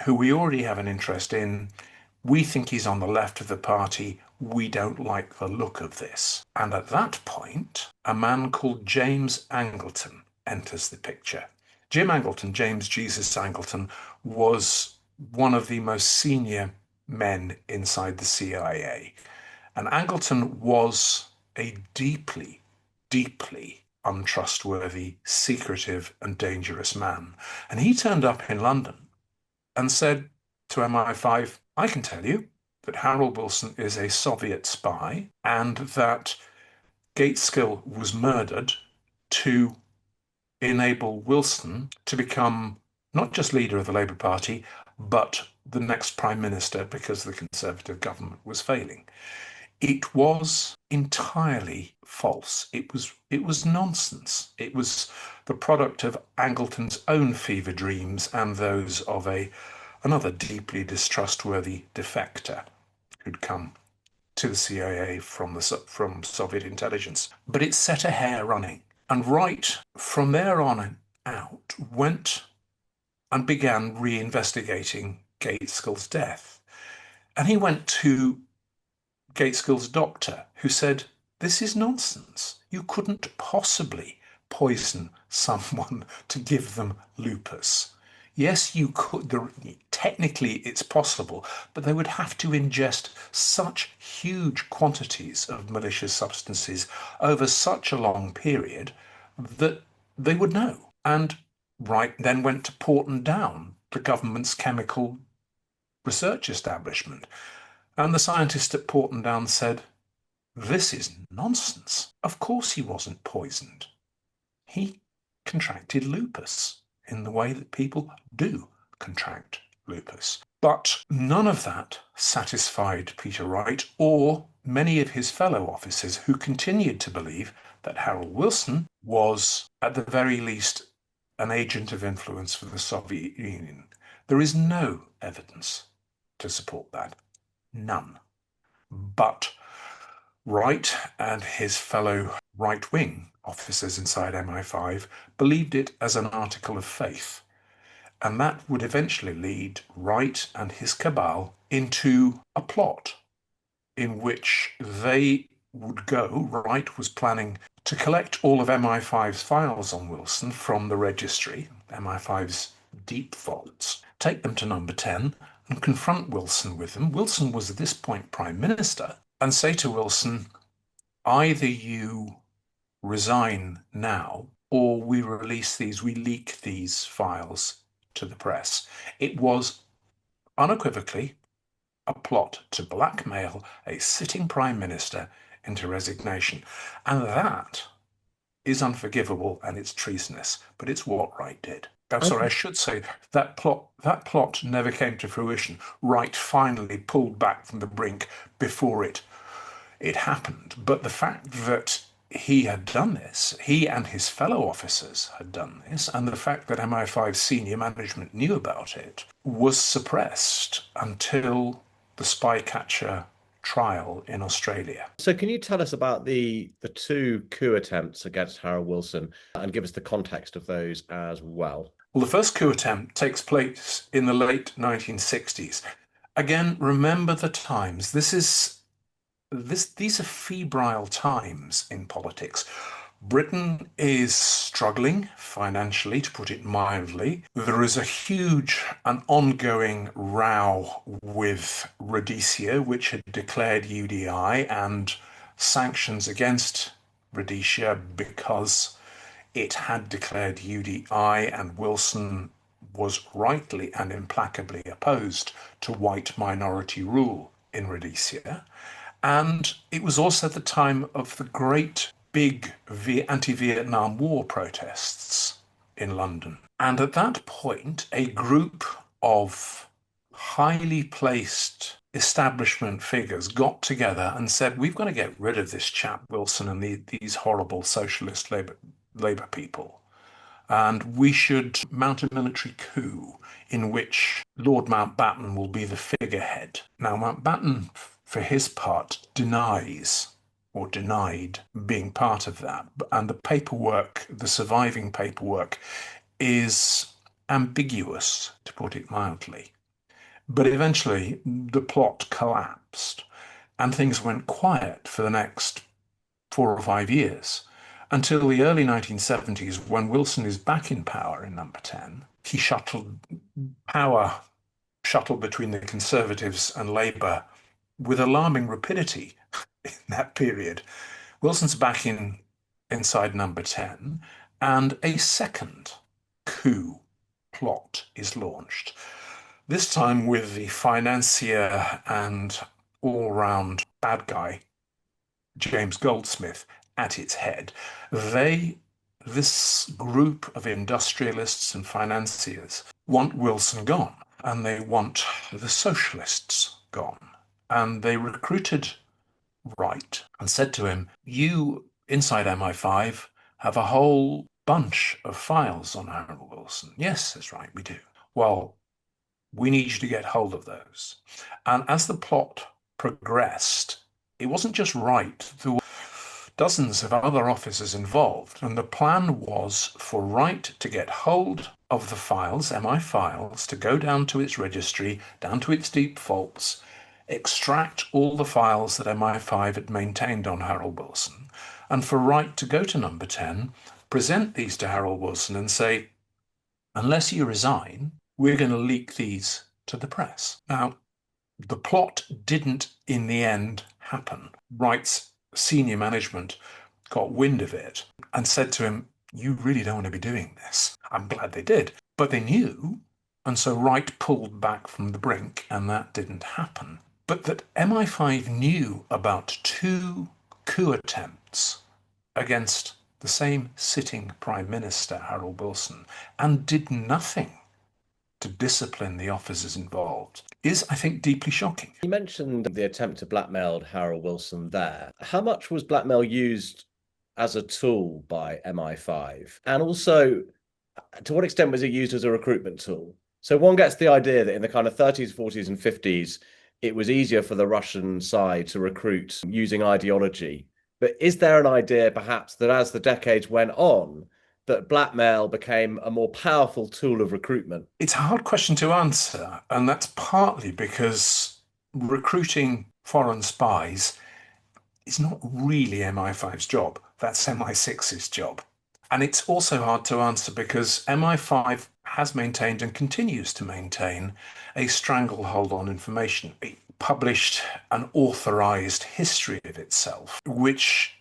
who we already have an interest in. We think he's on the left of the party. We don't like the look of this. And at that point, a man called James Angleton enters the picture. James Jesus Angleton, was one of the most senior men inside the CIA. And Angleton was a deeply, deeply untrustworthy, secretive, and dangerous man. And he turned up in London and said to MI5, I can tell you that Harold Wilson is a Soviet spy and that Gaitskill was murdered to enable Wilson to become not just leader of the Labour Party, but the next Prime Minister because the Conservative government was failing. It was entirely false. It was nonsense. It was the product of Angleton's own fever dreams and those of another deeply distrustworthy defector who'd come to the CIA from Soviet intelligence. But it set a hair running. And Wright, from there on out, went and began reinvestigating Gaitskill's death. And he went to Gaitskill's doctor, who said, "This is nonsense. You couldn't possibly poison someone to give them lupus. Yes, you could. Technically, it's possible, but they would have to ingest such huge quantities of malicious substances over such a long period that they would know." And Wright then went to Porton Down, the government's chemical research establishment. And the scientist at Porton Down said, "This is nonsense. Of course he wasn't poisoned. He contracted lupus in the way that people do contract lupus." But none of that satisfied Peter Wright or many of his fellow officers who continued to believe that Harold Wilson was, at the very least, an agent of influence for the Soviet Union. There is no evidence to support that. None. But Wright and his fellow right-wing officers inside MI5 believed it as an article of faith. And that would eventually lead Wright and his cabal into a plot in which they would go. Wright was planning to collect all of MI5's files on Wilson from the registry, MI5's deep vaults, take them to number 10 and confront Wilson with them. Wilson was at this point Prime Minister, and say to Wilson, either you resign now or we release these, we leak these files to the press. It was unequivocally a plot to blackmail a sitting Prime Minister into resignation. And that is unforgivable and it's treasonous, but it's what Wright did. I'm sorry, I should say that plot never came to fruition. Wright finally pulled back from the brink before it happened. But the fact that he had done this, he and his fellow officers had done this, and the fact that MI5 senior management knew about it was suppressed until the Spycatcher trial in Australia. So can you tell us about the two coup attempts against Harold Wilson and give us the context of those as well? Well, the first coup attempt takes place in the late 1960s. Again, remember the times. These are febrile times in politics. Britain is struggling financially, to put it mildly. There is a huge and ongoing row with Rhodesia, which had declared UDI and sanctions against Rhodesia because it had declared UDI, and Wilson was rightly and implacably opposed to white minority rule in Rhodesia. And it was also the time of the great big anti-Vietnam War protests in London. And at that point, a group of highly placed establishment figures got together and said, we've got to get rid of this chap Wilson and these horrible socialist Labour people. And we should mount a military coup in which Lord Mountbatten will be the figurehead. Now, Mountbatten, for his part, denied being part of that. And the paperwork, the surviving paperwork, is ambiguous, to put it mildly. But eventually, the plot collapsed, and things went quiet for the next 4 or 5 years, until the early 1970s, when Wilson is back in power in number 10. He power shuttled between the Conservatives and Labour with alarming rapidity in that period. Wilson's back inside number 10, and a second coup plot is launched. This time with the financier and all-round bad guy, James Goldsmith, at its head. They this group of industrialists and financiers want Wilson gone, and they want the socialists gone. And they recruited Wright and said to him, you, inside MI5, have a whole bunch of files on Harold Wilson. Yes, says Wright, we do. Well, we need you to get hold of those. And as the plot progressed, it wasn't just Wright. There were dozens of other officers involved. And the plan was for Wright to get hold of the files, MI files, to go down to its registry, down to its deep vaults, extract all the files that MI5 had maintained on Harold Wilson, and for Wright to go to number 10, present these to Harold Wilson and say, unless you resign, we're going to leak these to the press. Now, the plot didn't in the end happen. Wright's senior management got wind of it and said to him, you really don't want to be doing this. I'm glad they did. But they knew, and so Wright pulled back from the brink, and that didn't happen. But that MI5 knew about 2 coup attempts against the same sitting Prime Minister, Harold Wilson, and did nothing to discipline the officers involved is, I think, deeply shocking. You mentioned the attempt to blackmail Harold Wilson there. How much was blackmail used as a tool by MI5? And also, to what extent was it used as a recruitment tool? So one gets the idea that in the kind of 30s, 40s, and 50s, it was easier for the Russian side to recruit using ideology. But is there an idea, perhaps, that as the decades went on, that blackmail became a more powerful tool of recruitment? It's a hard question to answer, and that's partly because recruiting foreign spies is not really MI5's job. That's MI6's job. And it's also hard to answer because MI5 has maintained and continues to maintain a stranglehold on information. It published an authorized history of itself, which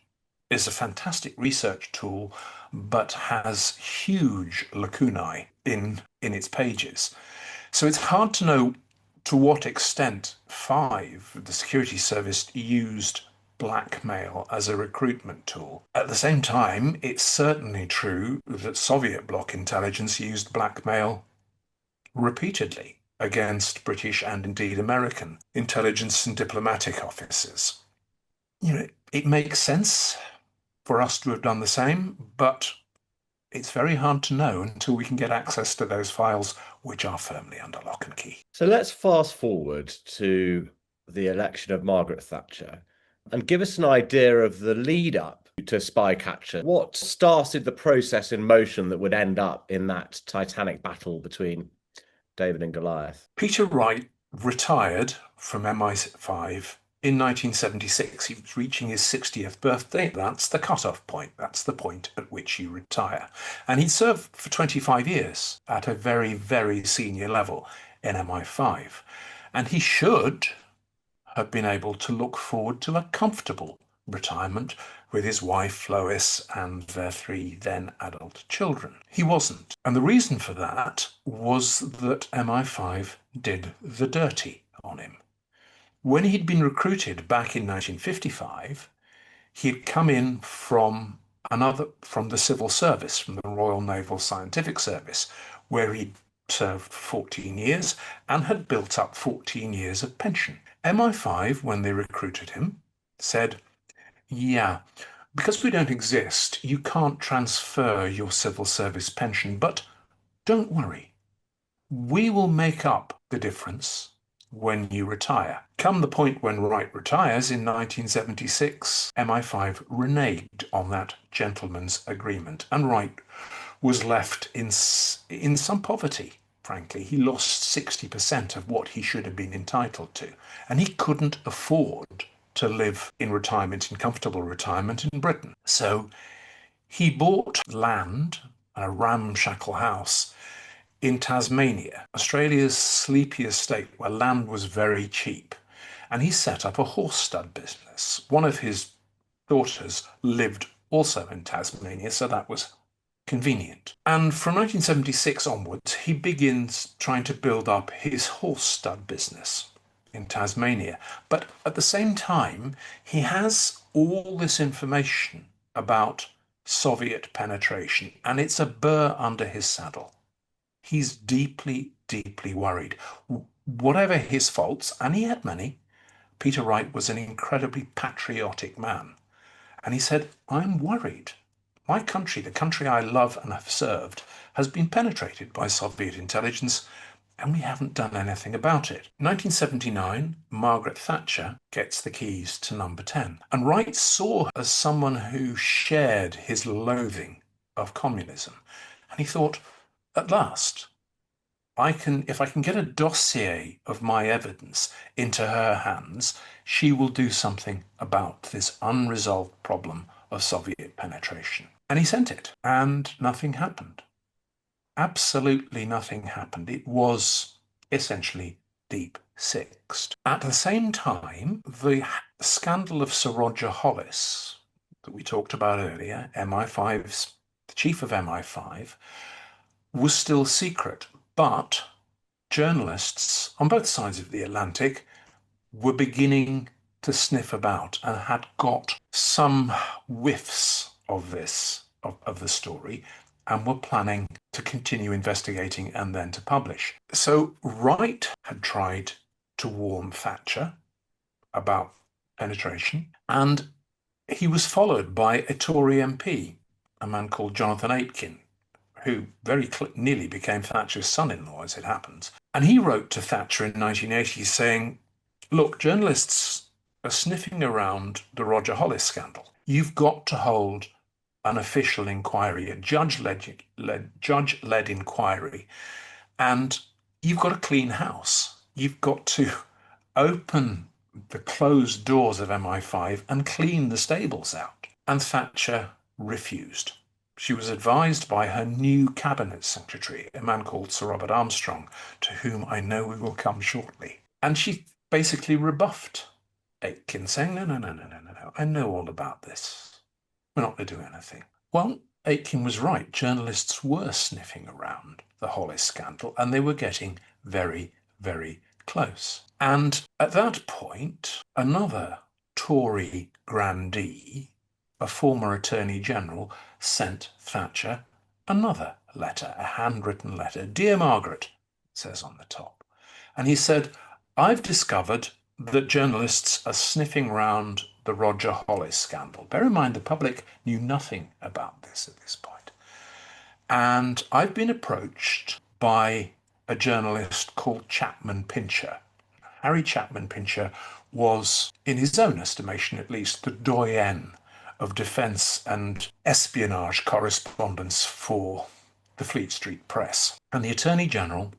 is a fantastic research tool, but has huge lacunae in its pages. So it's hard to know to what extent the security service, used blackmail as a recruitment tool. At the same time, it's certainly true that Soviet bloc intelligence used blackmail repeatedly against British and indeed American intelligence and diplomatic officers. It makes sense for us to have done the same, but it's very hard to know until we can get access to those files, which are firmly under lock and key. So let's fast forward to the election of Margaret Thatcher and give us an idea of the lead up to Spycatcher. What started the process in motion that would end up in that titanic battle between David and Goliath? Peter Wright retired from MI5 in 1976. He was reaching his 60th birthday. That's the cut-off point. That's the point at which you retire. And he'd served for 25 years at a very, very senior level in MI5. And he should have been able to look forward to a comfortable retirement with his wife Lois and their 3 then adult children. He wasn't. And the reason for that was that MI5 did the dirty on him. When he'd been recruited back in 1955, he'd come in from the civil service, from the Royal Naval Scientific Service, where he'd served 14 years and had built up 14 years of pension. MI5, when they recruited him, said, yeah, because we don't exist, you can't transfer your civil service pension, but don't worry. We will make up the difference when you retire. Come the point when Wright retires in 1976, MI5 reneged on that gentleman's agreement, and Wright was left in some poverty, frankly. He lost 60% of what he should have been entitled to, and he couldn't afford to live in retirement, in comfortable retirement in Britain. So he bought land, a ramshackle house, in Tasmania, Australia's sleepiest state where land was very cheap. And he set up a horse stud business. One of his daughters lived also in Tasmania, so that was convenient. And from 1976 onwards, he begins trying to build up his horse stud business in Tasmania. But at the same time, he has all this information about Soviet penetration, and it's a burr under his saddle. He's deeply, deeply worried. Whatever his faults, and he had many, Peter Wright was an incredibly patriotic man. And he said, I'm worried. My country, the country I love and have served, has been penetrated by Soviet intelligence, and we haven't done anything about it. 1979, Margaret Thatcher gets the keys to number 10. And Wright saw her as someone who shared his loathing of communism. And he thought, at last, if I can get a dossier of my evidence into her hands, she will do something about this unresolved problem of Soviet penetration. And he sent it, and nothing happened. Absolutely nothing happened. It was essentially deep sixed. At the same time, the scandal of Sir Roger Hollis that we talked about earlier, MI5's, the chief of MI5, was still secret, but journalists on both sides of the Atlantic were beginning to sniff about and had got some whiffs of the story, and were planning to continue investigating and then to publish. So Wright had tried to warn Thatcher about penetration, and he was followed by a Tory MP, a man called Jonathan Aitken, who very nearly became Thatcher's son-in-law, as it happens. And he wrote to Thatcher in 1980 saying, look, journalists are sniffing around the Roger Hollis scandal. You've got to hold an official inquiry, a judge-led inquiry, and you've got to clean house. You've got to open the closed doors of MI5 and clean the stables out. And Thatcher refused. She was advised by her new cabinet secretary, a man called Sir Robert Armstrong, to whom I know we will come shortly. And she basically rebuffed Aitken, saying, no, I know all about this. We're not going to do anything. Well, Aitken was right. Journalists were sniffing around the Hollis scandal, and they were getting very, very close. And at that point, another Tory grandee, a former Attorney General, sent Thatcher another letter, a handwritten letter. Dear Margaret, it says on the top. And he said, I've discovered that journalists are sniffing round the Roger Hollis scandal. Bear in mind, the public knew nothing about this at this point. And I've been approached by a journalist called Chapman Pincher. Harry Chapman Pincher was, in his own estimation at least, the doyen of defence and espionage correspondence for the Fleet Street Press. And the Attorney General,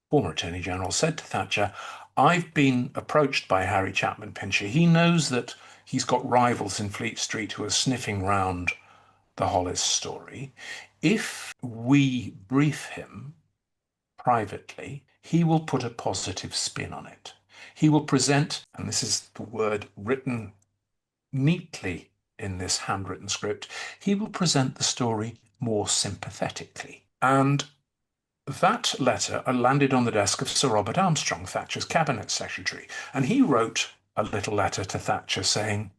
former Attorney General, said to Thatcher, I've been approached by Harry Chapman Pincher. He knows that he's got rivals in Fleet Street who are sniffing round the Hollis story. If we brief him privately, he will put a positive spin on it. He will present, and this is the word written neatly in this handwritten script, he will present the story more sympathetically. And that letter landed on the desk of Sir Robert Armstrong, Thatcher's cabinet secretary, and he wrote a little letter to Thatcher saying,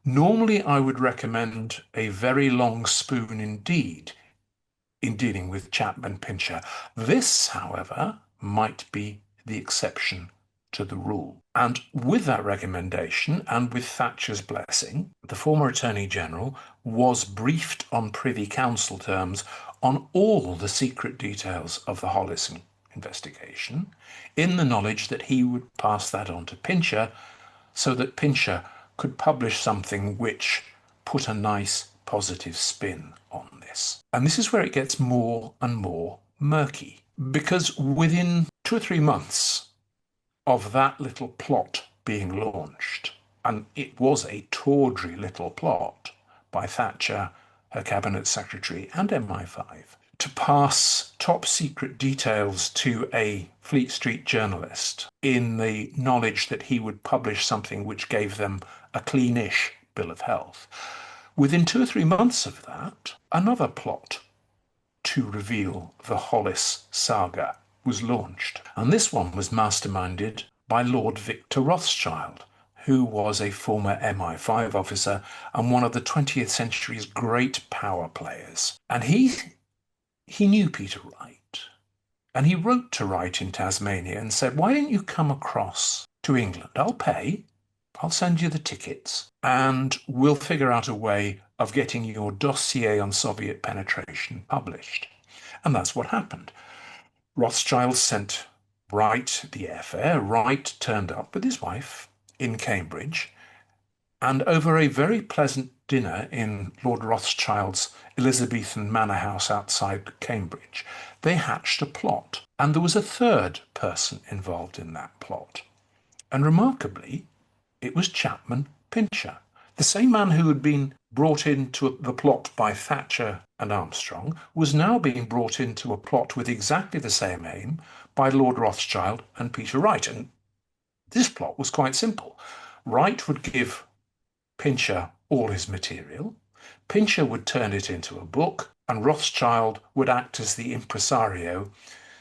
normally I would recommend a very long spoon indeed in dealing with Chapman Pincher. This, however, might be the exception to the rule. And with that recommendation and with Thatcher's blessing, the former Attorney General was briefed on Privy Council terms on all the secret details of the Hollis investigation, in the knowledge that he would pass that on to Pincher, so that Pincher could publish something which put a nice positive spin on this. And this is where it gets more and more murky, because within 2 or 3 months of that little plot being launched, and it was a tawdry little plot by Thatcher, her cabinet secretary, and MI5, to pass top secret details to a Fleet Street journalist in the knowledge that he would publish something which gave them a cleanish bill of health. Within 2 or 3 months of that, another plot to reveal the Hollis saga was launched. And this one was masterminded by Lord Victor Rothschild, who was a former MI5 officer and one of the 20th century's great power players. And he knew Peter Wright, and he wrote to Wright in Tasmania and said, "Why don't you come across to England? I'll pay. I'll send you the tickets, and we'll figure out a way of getting your dossier on Soviet penetration published." And that's what happened. Rothschild sent Wright the airfare. Wright turned up with his wife in Cambridge, and over a very pleasant dinner in Lord Rothschild's Elizabethan manor house outside Cambridge, they hatched a plot. And there was a third person involved in that plot. And remarkably, it was Chapman Pincher, the same man who had been brought into the plot by Thatcher and Armstrong, was now being brought into a plot with exactly the same aim by Lord Rothschild and Peter Wright. And this plot was quite simple. Wright would give Pincher all his material, Pincher would turn it into a book, and Rothschild would act as the impresario,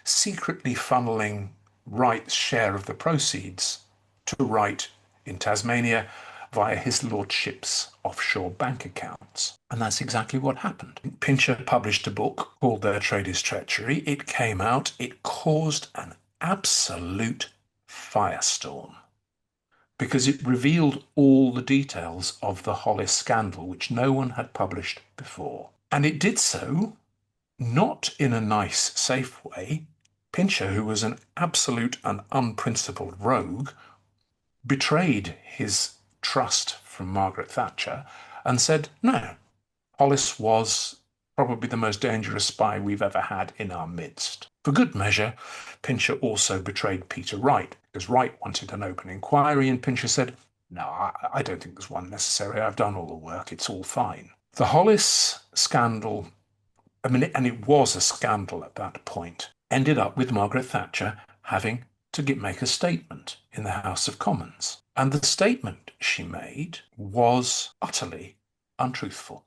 secretly funneling Wright's share of the proceeds to Wright in Tasmania via his lordship's offshore bank accounts. And that's exactly what happened. Pincher published a book called Their Trade is Treachery. It came out. It caused an absolute firestorm because it revealed all the details of the Hollis scandal, which no one had published before. And it did so not in a nice, safe way. Pincher, who was an absolute and unprincipled rogue, betrayed his trust from Margaret Thatcher and said, "No, Hollis was probably the most dangerous spy we've ever had in our midst." For good measure, Pincher also betrayed Peter Wright, because Wright wanted an open inquiry, and Pincher said, "No, I don't think there's one necessary. I've done all the work. It's all fine." The Hollis scandal, and it was a scandal at that point, ended up with Margaret Thatcher having to make a statement in the House of Commons. And the statement she made was utterly untruthful.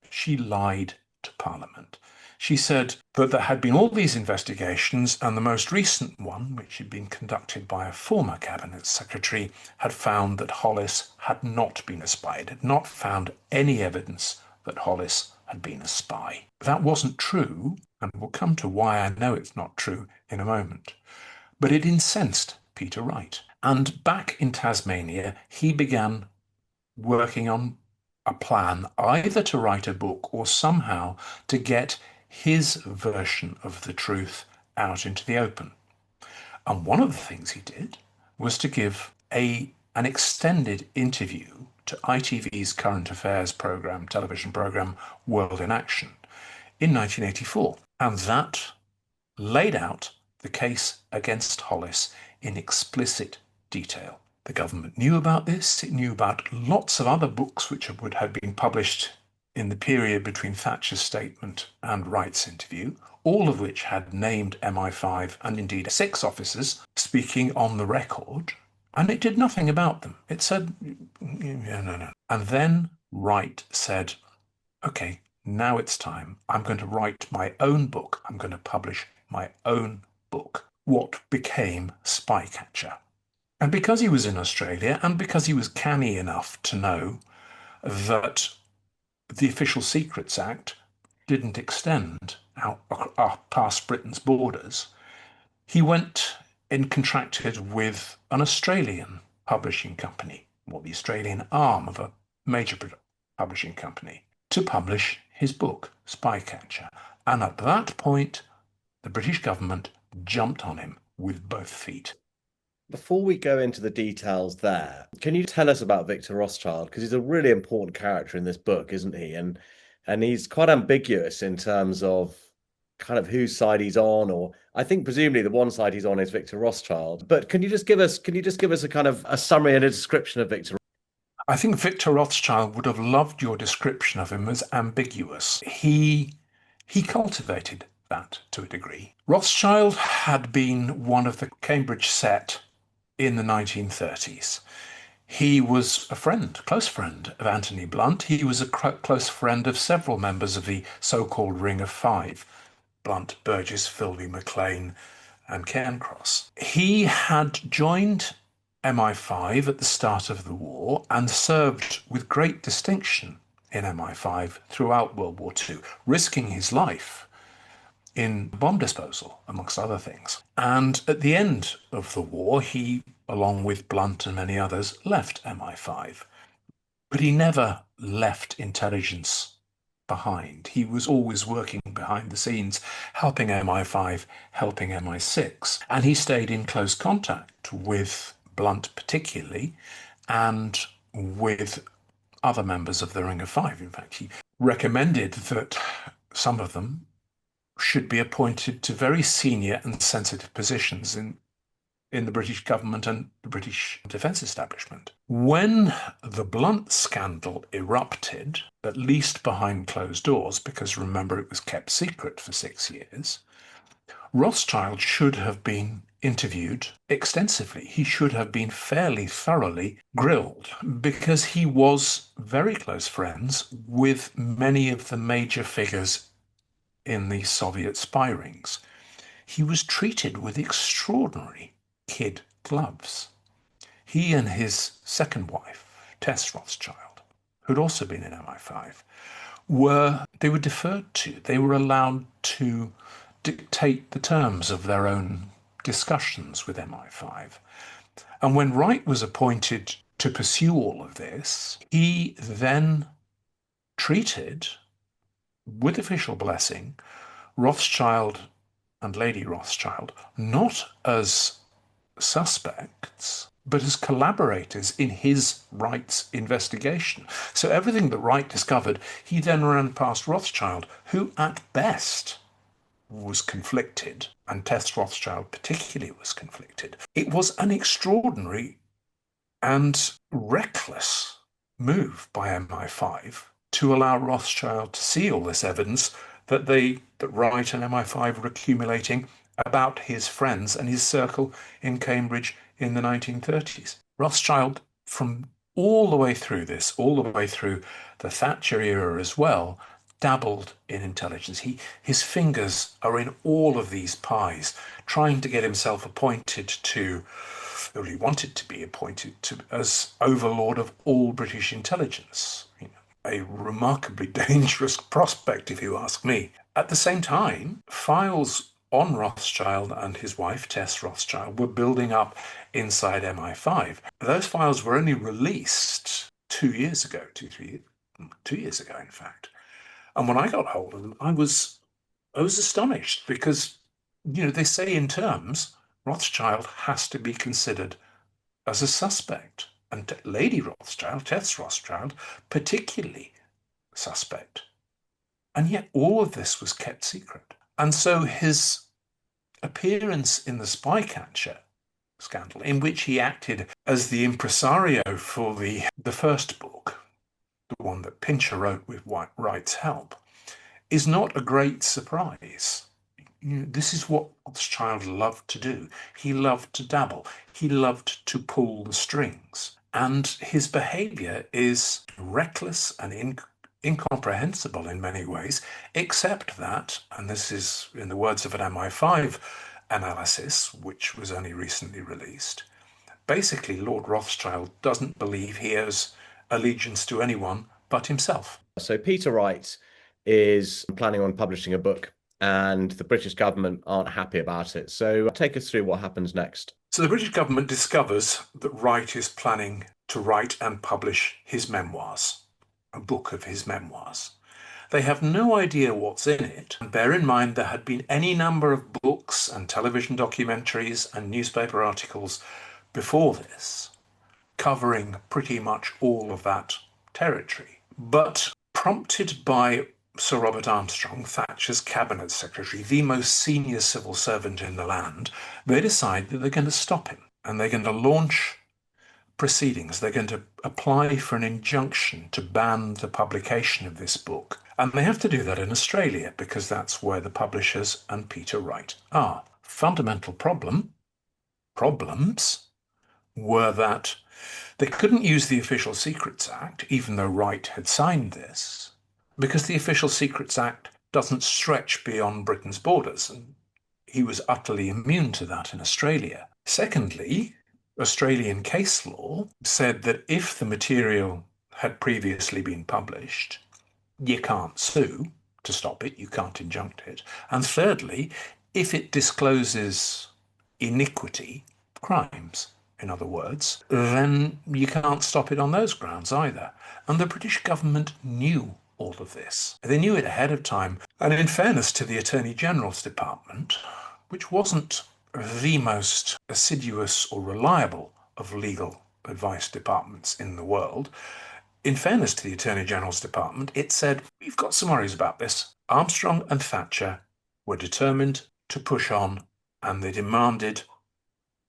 She lied to Parliament. She said that there had been all these investigations, and the most recent one, which had been conducted by a former cabinet secretary, had found that Hollis had not been a spy. It had not found any evidence that Hollis had been a spy. That wasn't true, and we'll come to why I know it's not true in a moment. But it incensed Peter Wright. And back in Tasmania, he began working on a plan either to write a book or somehow to get his version of the truth out into the open. And one of the things he did was to give an extended interview to ITV's current affairs television program, World in Action, in 1984. And that laid out the case against Hollis in explicit detail. The government knew about this. It knew about lots of other books which had been published in the period between Thatcher's statement and Wright's interview, all of which had named MI5 and indeed 6 officers speaking on the record, and it did nothing about them. It said, no. And then Wright said, "Okay, now it's time. I'm going to write my own book. I'm going to publish my own book," what became Spycatcher. And because he was in Australia, and because he was canny enough to know that the Official Secrets Act didn't extend out past Britain's borders, he went and contracted with an Australian publishing company, or the Australian arm of a major publishing company, to publish his book, Spycatcher. And at that point, the British government jumped on him with both feet. Before we go into the details there, can you tell us about Victor Rothschild? Because he's a really important character in this book, isn't he? And he's quite ambiguous in terms of kind of whose side he's on, or I think presumably the one side he's on is Victor Rothschild. But can you just give us a kind of a summary and a description of Victor? I think Victor Rothschild would have loved your description of him as ambiguous. He cultivated that to a degree. Rothschild had been one of the Cambridge set in the 1930s. He was a close friend of Anthony Blunt. He was a close friend of several members of the so-called Ring of Five: Blunt, Burgess, Filby, Maclean, and Cairncross. He had joined MI5 at the start of the war and served with great distinction in MI5 throughout World War II, risking his life in bomb disposal, amongst other things. And at the end of the war, he, along with Blunt and many others, left MI5. But he never left intelligence behind. He was always working behind the scenes, helping MI5, helping MI6. And he stayed in close contact with Blunt particularly, and with other members of the Ring of Five. In fact, he recommended that some of them should be appointed to very senior and sensitive positions in the British government and the British defence establishment. When the Blunt scandal erupted, at least behind closed doors, because remember it was kept secret for 6 years, Rothschild should have been interviewed extensively. He should have been fairly thoroughly grilled, because he was very close friends with many of the major figures in the Soviet spy rings. He was treated with extraordinary kid gloves. He and his second wife, Tess Rothschild, who'd also been in MI5, were deferred to. They were allowed to dictate the terms of their own discussions with MI5. And when Wright was appointed to pursue all of this, he then treated, with official blessing, Rothschild and Lady Rothschild not as suspects, but as collaborators in his Wright's investigation. So everything that Wright discovered, he then ran past Rothschild, who at best was conflicted, and Tess Rothschild particularly was conflicted. It was an extraordinary and reckless move by MI5 to allow Rothschild to see all this evidence that Wright and MI5 were accumulating about his friends and his circle in Cambridge in the 1930s. Rothschild, from all the way through this, all the way through the Thatcher era as well, dabbled in intelligence. His fingers are in all of these pies, trying to get himself appointed to, or he wanted to be appointed to, as overlord of all British intelligence. A remarkably dangerous prospect, if you ask me. At the same time, files on Rothschild and his wife, Tess Rothschild, were building up inside MI5. Those files were only released 2 years ago, 2 years ago, in fact. And when I got hold of them, I was astonished, because, they say in terms, Rothschild has to be considered as a suspect. And Lady Rothschild, Tess Rothschild, particularly suspect. And yet all of this was kept secret. And so his appearance in the Spycatcher scandal, in which he acted as the impresario for the first book, the one that Pincher wrote with Wright's help, is not a great surprise. This is what Rothschild loved to do. He loved to dabble. He loved to pull the strings. And his behavior is reckless and incomprehensible in many ways, except that, and this is in the words of an MI5 analysis, which was only recently released, basically Lord Rothschild doesn't believe he owes allegiance to anyone but himself. So Peter Wright is planning on publishing a book, and the British government aren't happy about it. So take us through what happens next. So the British government discovers that Wright is planning to write and publish his memoirs, a book of his memoirs. They have no idea what's in it, and bear in mind there had been any number of books and television documentaries and newspaper articles before this, covering pretty much all of that territory. But prompted by Sir Robert Armstrong, Thatcher's cabinet secretary, the most senior civil servant in the land, they decide that they're going to stop him, and they're going to launch proceedings. They're going to apply for an injunction to ban the publication of this book. And they have to do that in Australia, because that's where the publishers and Peter Wright are. Fundamental problems were that they couldn't use the Official Secrets Act, even though Wright had signed this, because the Official Secrets Act doesn't stretch beyond Britain's borders, and he was utterly immune to that in Australia. Secondly, Australian case law said that if the material had previously been published, you can't sue to stop it, you can't injunct it. And thirdly, if it discloses iniquity, crimes, in other words, then you can't stop it on those grounds either. And the British government knew all of this. They knew it ahead of time. And in fairness to the Attorney General's Department, which wasn't the most assiduous or reliable of legal advice departments in the world, in fairness to the Attorney General's Department, it said, we've got some worries about this. Armstrong and Thatcher were determined to push on, and they demanded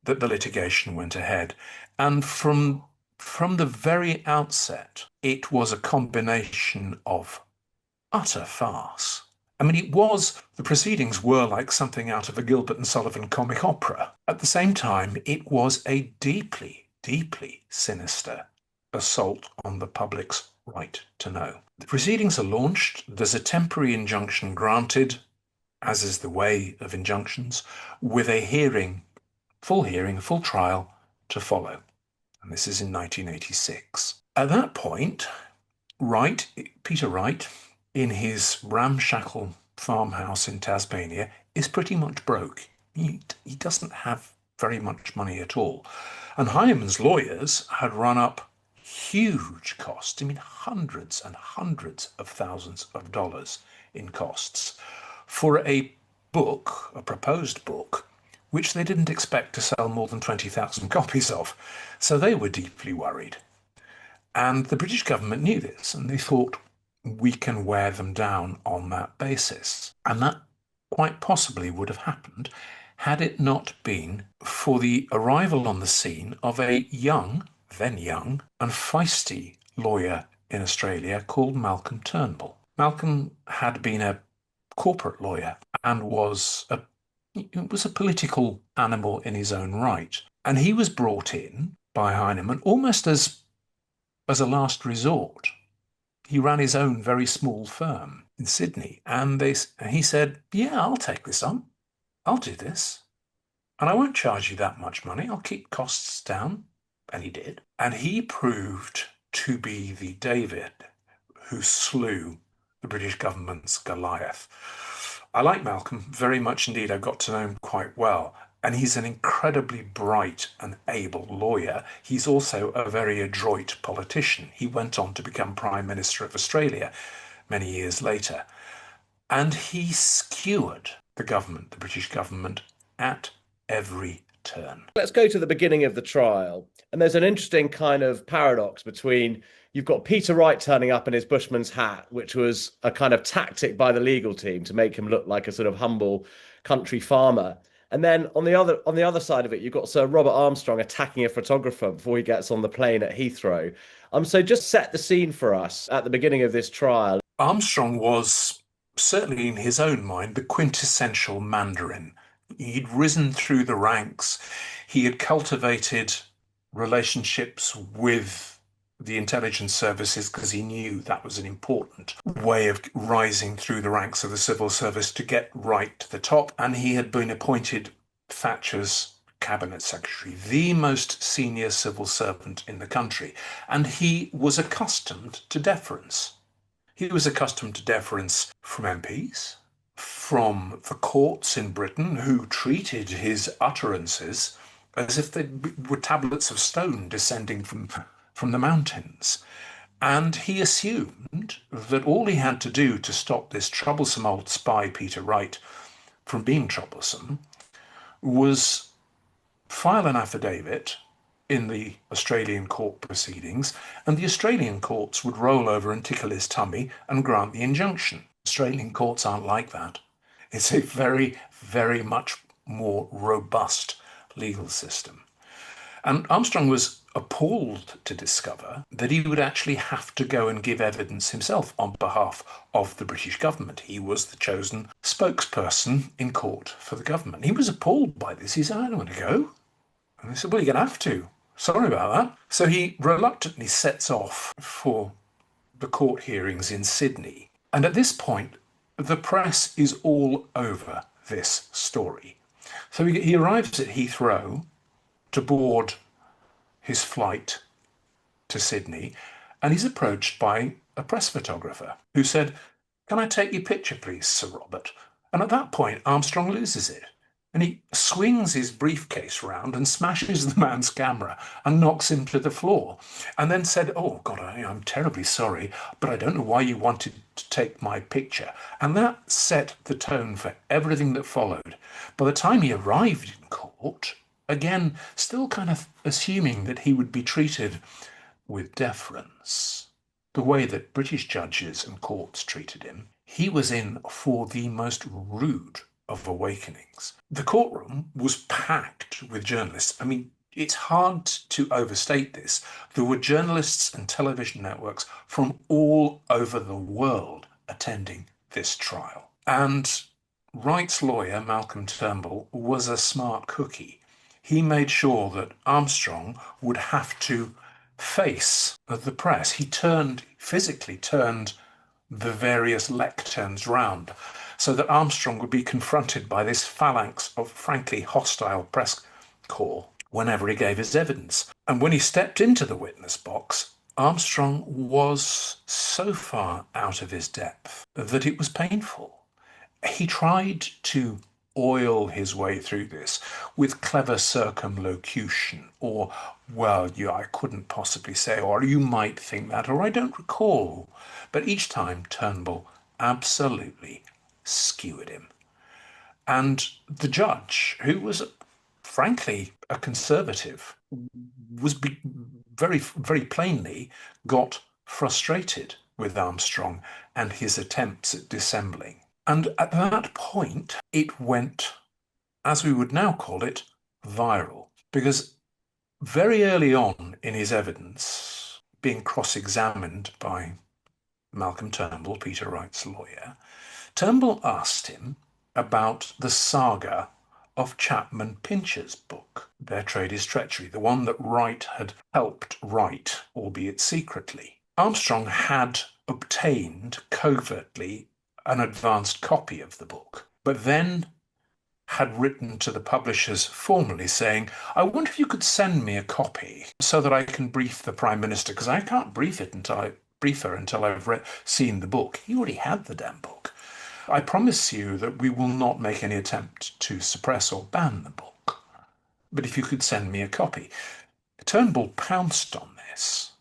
that the litigation went ahead. And from the very outset, it was a combination of utter farce. I mean, the proceedings were like something out of a Gilbert and Sullivan comic opera. At the same time, it was a deeply, deeply sinister assault on the public's right to know. The proceedings are launched, there's a temporary injunction granted, as is the way of injunctions, with a full trial to follow. And this is in 1986. At that point, Peter Wright, in his ramshackle farmhouse in Tasmania, is pretty much broke. He doesn't have very much money at all. And Hyman's lawyers had run up huge costs, I mean hundreds and hundreds of thousands of dollars in costs, for a proposed book, which they didn't expect to sell more than 20,000 copies of. So they were deeply worried. And the British government knew this, and they thought, we can wear them down on that basis. And that quite possibly would have happened had it not been for the arrival on the scene of a then young, and feisty lawyer in Australia called Malcolm Turnbull. Malcolm had been a corporate lawyer and was a political animal in his own right. And he was brought in by Heinemann almost as a last resort. He ran his own very small firm in Sydney, and he said, yeah, I'll take this on. I'll do this. And I won't charge you that much money. I'll keep costs down. And he did. And he proved to be the David who slew the British government's Goliath. I like Malcolm very much indeed. I got to know him quite well. And he's an incredibly bright and able lawyer. He's also a very adroit politician. He went on to become Prime Minister of Australia many years later. And he skewered the British government, at every turn. Let's go to the beginning of the trial. And there's an interesting kind of paradox between, you've got Peter Wright turning up in his bushman's hat, which was a kind of tactic by the legal team to make him look like a sort of humble country farmer. And then on the other side of it, you've got Sir Robert Armstrong attacking a photographer before he gets on the plane at Heathrow. So just set the scene for us at the beginning of this trial. Armstrong was, certainly in his own mind, the quintessential Mandarin. He'd risen through the ranks. He had cultivated relationships with the intelligence services because he knew that was an important way of rising through the ranks of the civil service to get right to the top. And he had been appointed Thatcher's cabinet secretary, the most senior civil servant in the country. And he was accustomed to deference. He was accustomed to deference from MPs, from the courts in Britain, who treated his utterances as if they were tablets of stone descending from the mountains. And he assumed that all he had to do to stop this troublesome old spy, Peter Wright, from being troublesome, was file an affidavit in the Australian court proceedings, and the Australian courts would roll over and tickle his tummy and grant the injunction. Australian courts aren't like that. It's a very, very much more robust legal system. And Armstrong was appalled to discover that he would actually have to go and give evidence himself on behalf of the British government. He was the chosen spokesperson in court for the government. He was appalled by this. He said, I don't want to go. And they said, well, you're going to have to. Sorry about that. So he reluctantly sets off for the court hearings in Sydney. And at this point, the press is all over this story. So he arrives at Heathrow to board his flight to Sydney, and he's approached by a press photographer who said, "Can I take your picture, please, Sir Robert?" And at that point, Armstrong loses it. And he swings his briefcase round and smashes the man's camera and knocks him to the floor. And then said, "Oh, God, I'm terribly sorry, but I don't know why you wanted to take my picture." And that set the tone for everything that followed. By the time he arrived in court, again, still kind of assuming that he would be treated with deference, the way that British judges and courts treated him, he was in for the most rude of awakenings. The courtroom was packed with journalists. I mean, it's hard to overstate this. There were journalists and television networks from all over the world attending this trial. And Wright's lawyer, Malcolm Turnbull, was a smart cookie. He made sure that Armstrong would have to face the press. He physically turned the various lecterns round so that Armstrong would be confronted by this phalanx of frankly hostile press corps whenever he gave his evidence. And when he stepped into the witness box, Armstrong was so far out of his depth that it was painful. He tried to oil his way through this with clever circumlocution, or, "Well, I couldn't possibly say," or "You might think that," or "I don't recall." But each time Turnbull absolutely skewered him. And the judge, who was frankly a conservative, was very, very plainly got frustrated with Armstrong and his attempts at dissembling. And at that point, it went, as we would now call it, viral. Because very early on in his evidence, being cross-examined by Malcolm Turnbull, Peter Wright's lawyer, Turnbull asked him about the saga of Chapman Pincher's book, Their Trade is Treachery, the one that Wright had helped write, albeit secretly. Armstrong had obtained covertly an advanced copy of the book, but then had written to the publishers formally saying, "I wonder if you could send me a copy so that I can brief the Prime Minister, because I can't brief her until I've seen the book." He already had the damn book. "I promise you that we will not make any attempt to suppress or ban the book, but if you could send me a copy." Turnbull pounced on this,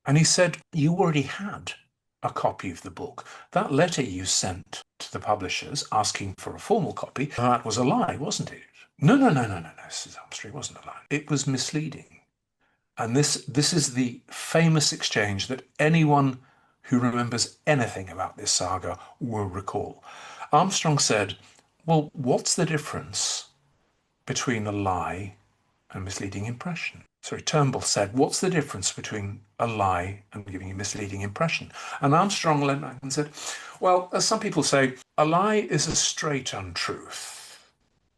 and he said, "You already had a copy of the book. That letter you sent to the publishers asking for a formal copy, that was a lie, wasn't it?" No, Mrs. Armstrong, it wasn't a lie. It was misleading. And this is the famous exchange that anyone who remembers anything about this saga will recall. Armstrong said, "Well, what's the difference between a lie and misleading impression?" Sorry, Turnbull said, "What's the difference between a lie and giving a misleading impression?" And Armstrong leant back and said, "Well, as some people say, a lie is a straight untruth,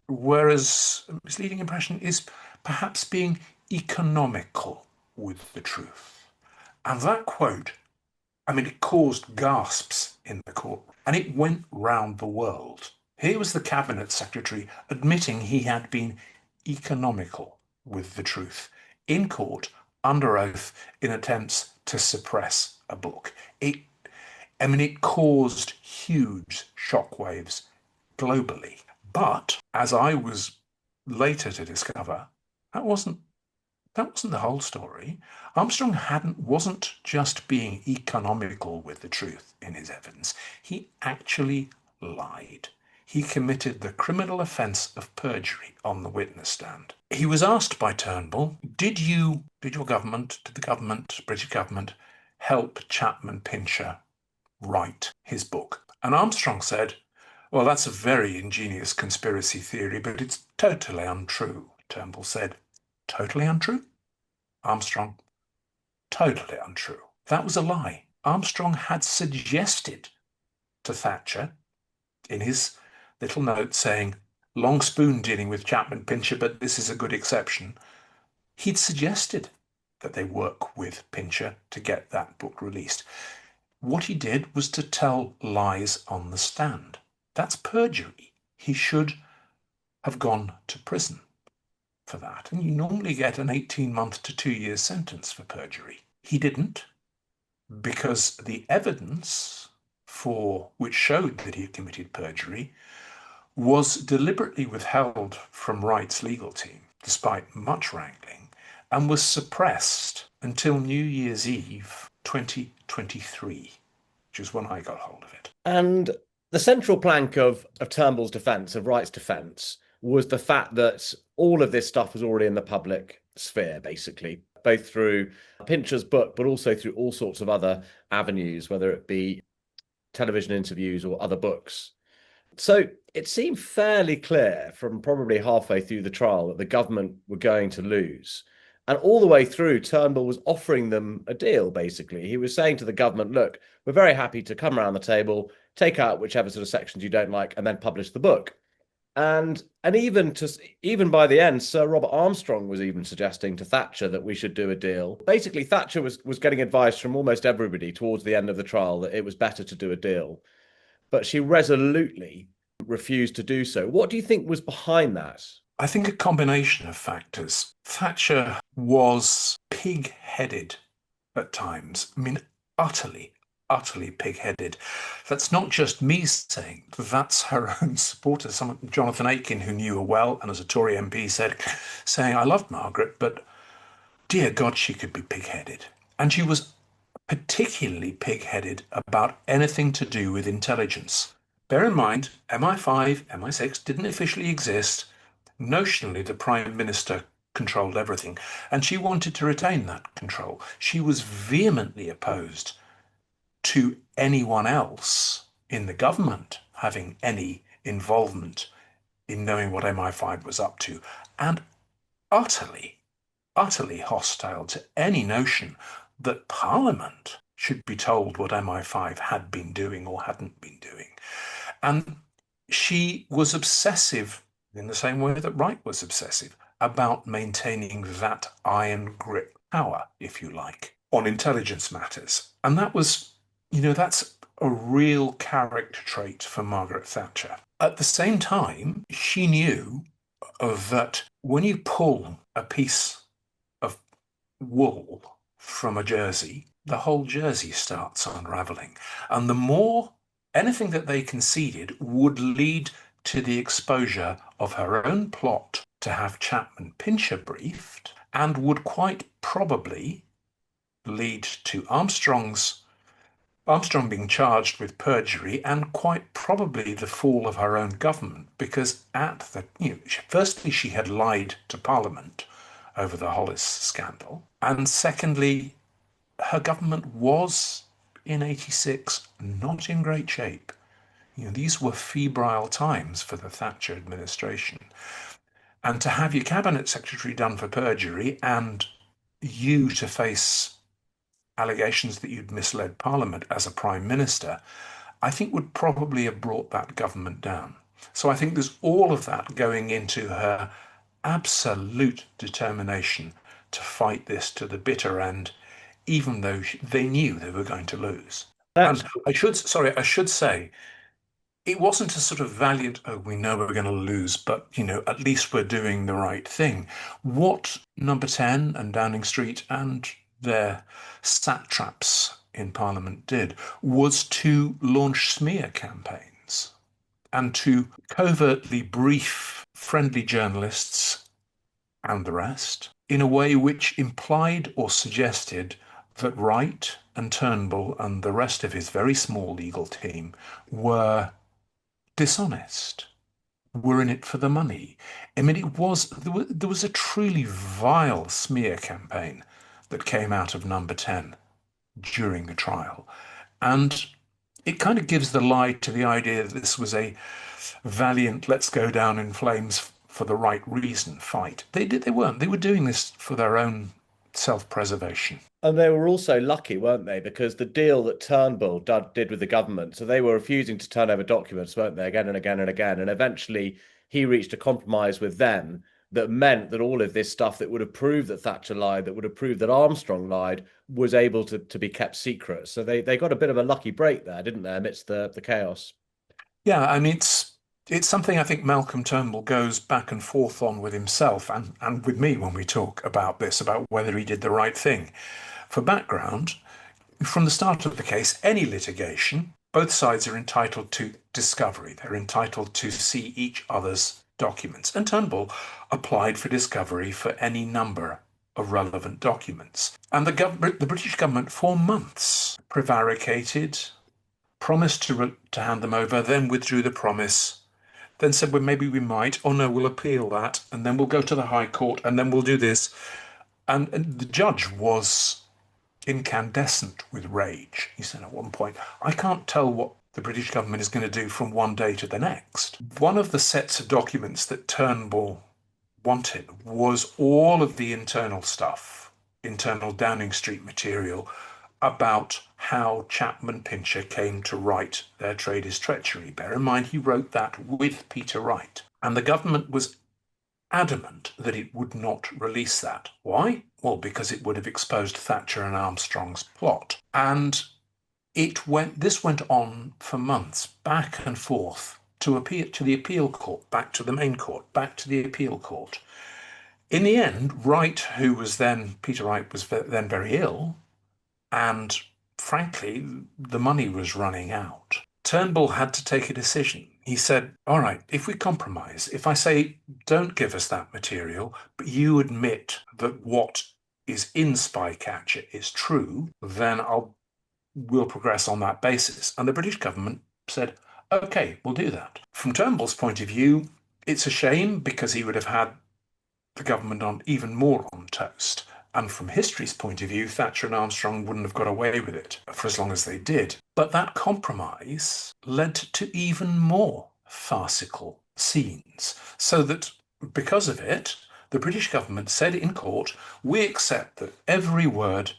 whereas a misleading impression is perhaps being economical with the truth." And that quote, I mean, it caused gasps in the court, and it went round the world. Here was the cabinet secretary admitting he had been economical with the truth in court, under oath, in attempts to suppress a book. It caused huge shockwaves globally. But as I was later to discover, that wasn't the whole story. Armstrong wasn't just being economical with the truth in his evidence. He actually lied. He committed the criminal offence of perjury on the witness stand. He was asked by Turnbull, did the British government, help Chapman Pincher write his book? And Armstrong said, "Well, that's a very ingenious conspiracy theory, but it's totally untrue." Turnbull said, "Totally untrue?" Armstrong, "Totally untrue." That was a lie. Armstrong had suggested to Thatcher in his little note saying, "Long spoon dealing with Chapman Pincher, but this is a good exception." He'd suggested that they work with Pincher to get that book released. What he did was to tell lies on the stand. That's perjury. He should have gone to prison. for that, and you normally get an 18-month to 2 year sentence for perjury. He didn't, because the evidence for which showed that he had committed perjury was deliberately withheld from Wright's legal team, despite much wrangling, and was suppressed until New Year's Eve 2023, which is when I got hold of it. And the central plank of Turnbull's defence, of Wright's defence, was the fact that all of this stuff was already in the public sphere, basically, both through Pincher's book, but also through all sorts of other avenues, whether it be television interviews or other books. So it seemed fairly clear from probably halfway through the trial that the government were going to lose. And all the way through, Turnbull was offering them a deal, basically. He was saying to the government, look, we're very happy to come around the table, take out whichever sort of sections you don't like, and then publish the book. And even by the end, Sir Robert Armstrong was even suggesting to Thatcher that we should do a deal. Basically, Thatcher was getting advice from almost everybody towards the end of the trial that it was better to do a deal. But she resolutely refused to do so. What do you think was behind that? I think a combination of factors. Thatcher was pig-headed at times. I mean, utterly pig-headed. That's not just me saying, that's her own supporters. Jonathan Aitken, who knew her well and as a Tory MP, saying, I loved Margaret, but dear God, she could be pig-headed. And she was particularly pig-headed about anything to do with intelligence. Bear in mind, MI5, MI6 didn't officially exist. Notionally, the Prime Minister controlled everything, and she wanted to retain that control. She was vehemently opposed to anyone else in the government having any involvement in knowing what MI5 was up to, and utterly hostile to any notion that Parliament should be told what MI5 had been doing or hadn't been doing. And she was obsessive, in the same way that Wright was obsessive, about maintaining that iron grip power, if you like, on intelligence matters. And that was, that's a real character trait for Margaret Thatcher. At the same time, she knew that when you pull a piece of wool from a jersey, the whole jersey starts unraveling. And the more anything that they conceded would lead to the exposure of her own plot to have Chapman Pincher briefed, and would quite probably lead to Armstrong being charged with perjury, and quite probably the fall of her own government, because firstly, she had lied to Parliament over the Hollis scandal, and secondly, her government was in 86 not in great shape. These were febrile times for the Thatcher administration. And to have your cabinet secretary done for perjury and you to face allegations that you'd misled Parliament as a prime minister, I think would probably have brought that government down. So I think there's all of that going into her absolute determination to fight this to the bitter end, even though they knew they were going to lose. And I should say, it wasn't a sort of valiant, oh, we know we're going to lose, but, at least we're doing the right thing. What Number 10 and Downing Street and their satraps in Parliament did was to launch smear campaigns and to covertly brief friendly journalists and the rest in a way which implied or suggested that Wright and Turnbull and the rest of his very small legal team were dishonest, were in it for the money. I mean, there was a truly vile smear campaign that came out of Number 10 during the trial. And it kind of gives the lie to the idea that this was a valiant, let's go down in flames for the right reason fight. They weren't. They were doing this for their own self-preservation. And they were also lucky, weren't they? Because the deal that Turnbull did with the government, so they were refusing to turn over documents, weren't they, again and again and again. And eventually he reached a compromise with them that meant that all of this stuff that would have proved that Thatcher lied, that would have proved that Armstrong lied, was able to be kept secret. So they got a bit of a lucky break there, didn't they, amidst the chaos? Yeah, I mean, It's something I think Malcolm Turnbull goes back and forth on with himself and with me when we talk about this, about whether he did the right thing. For background, from the start of the case, any litigation, both sides are entitled to discovery. They're entitled to see each other's documents. And Turnbull applied for discovery for any number of relevant documents. And the British government, for months, prevaricated, promised to hand them over, then withdrew the promise, then said, well, maybe we might, oh no, we'll appeal that, and then we'll go to the High Court, and then we'll do this. And the judge was incandescent with rage. He said at one point, I can't tell what the British government is going to do from one day to the next. One of the sets of documents that Turnbull wanted was all of the internal stuff, internal Downing Street material about how Chapman Pincher came to write Their Trade is Treachery. Bear in mind, he wrote that with Peter Wright. And the government was adamant that it would not release that. Why? Well, because it would have exposed Thatcher and Armstrong's plot. And this went on for months, back and forth, to the appeal court, back to the main court, back to the appeal court. In the end, Peter Wright was then very ill, and frankly, the money was running out. Turnbull had to take a decision. He said, all right, if we compromise, if I say, don't give us that material, but you admit that what is in Spycatcher is true, then we'll progress on that basis. And the British government said, okay, we'll do that. From Turnbull's point of view, it's a shame because he would have had the government on even more on toast. And from history's point of view, Thatcher and Armstrong wouldn't have got away with it for as long as they did. But that compromise led to even more farcical scenes. So that because of it, the British government said in court, we accept that every word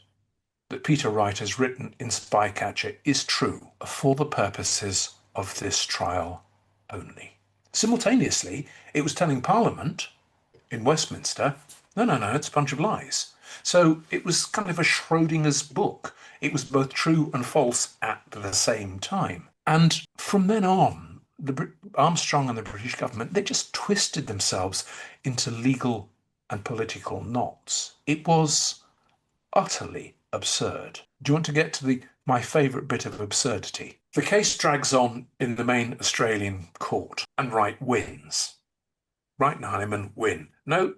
that Peter Wright has written in Spycatcher is true for the purposes of this trial only. Simultaneously, it was telling Parliament in Westminster, no, it's a bunch of lies. So it was kind of a Schrodinger's book. It was both true and false at the same time. And from then on, Armstrong and the British government, they just twisted themselves into legal and political knots. It was utterly absurd. Do you want to get to my favourite bit of absurdity? The case drags on in the main Australian court, and Wright wins. Wright and Heinemann win. No,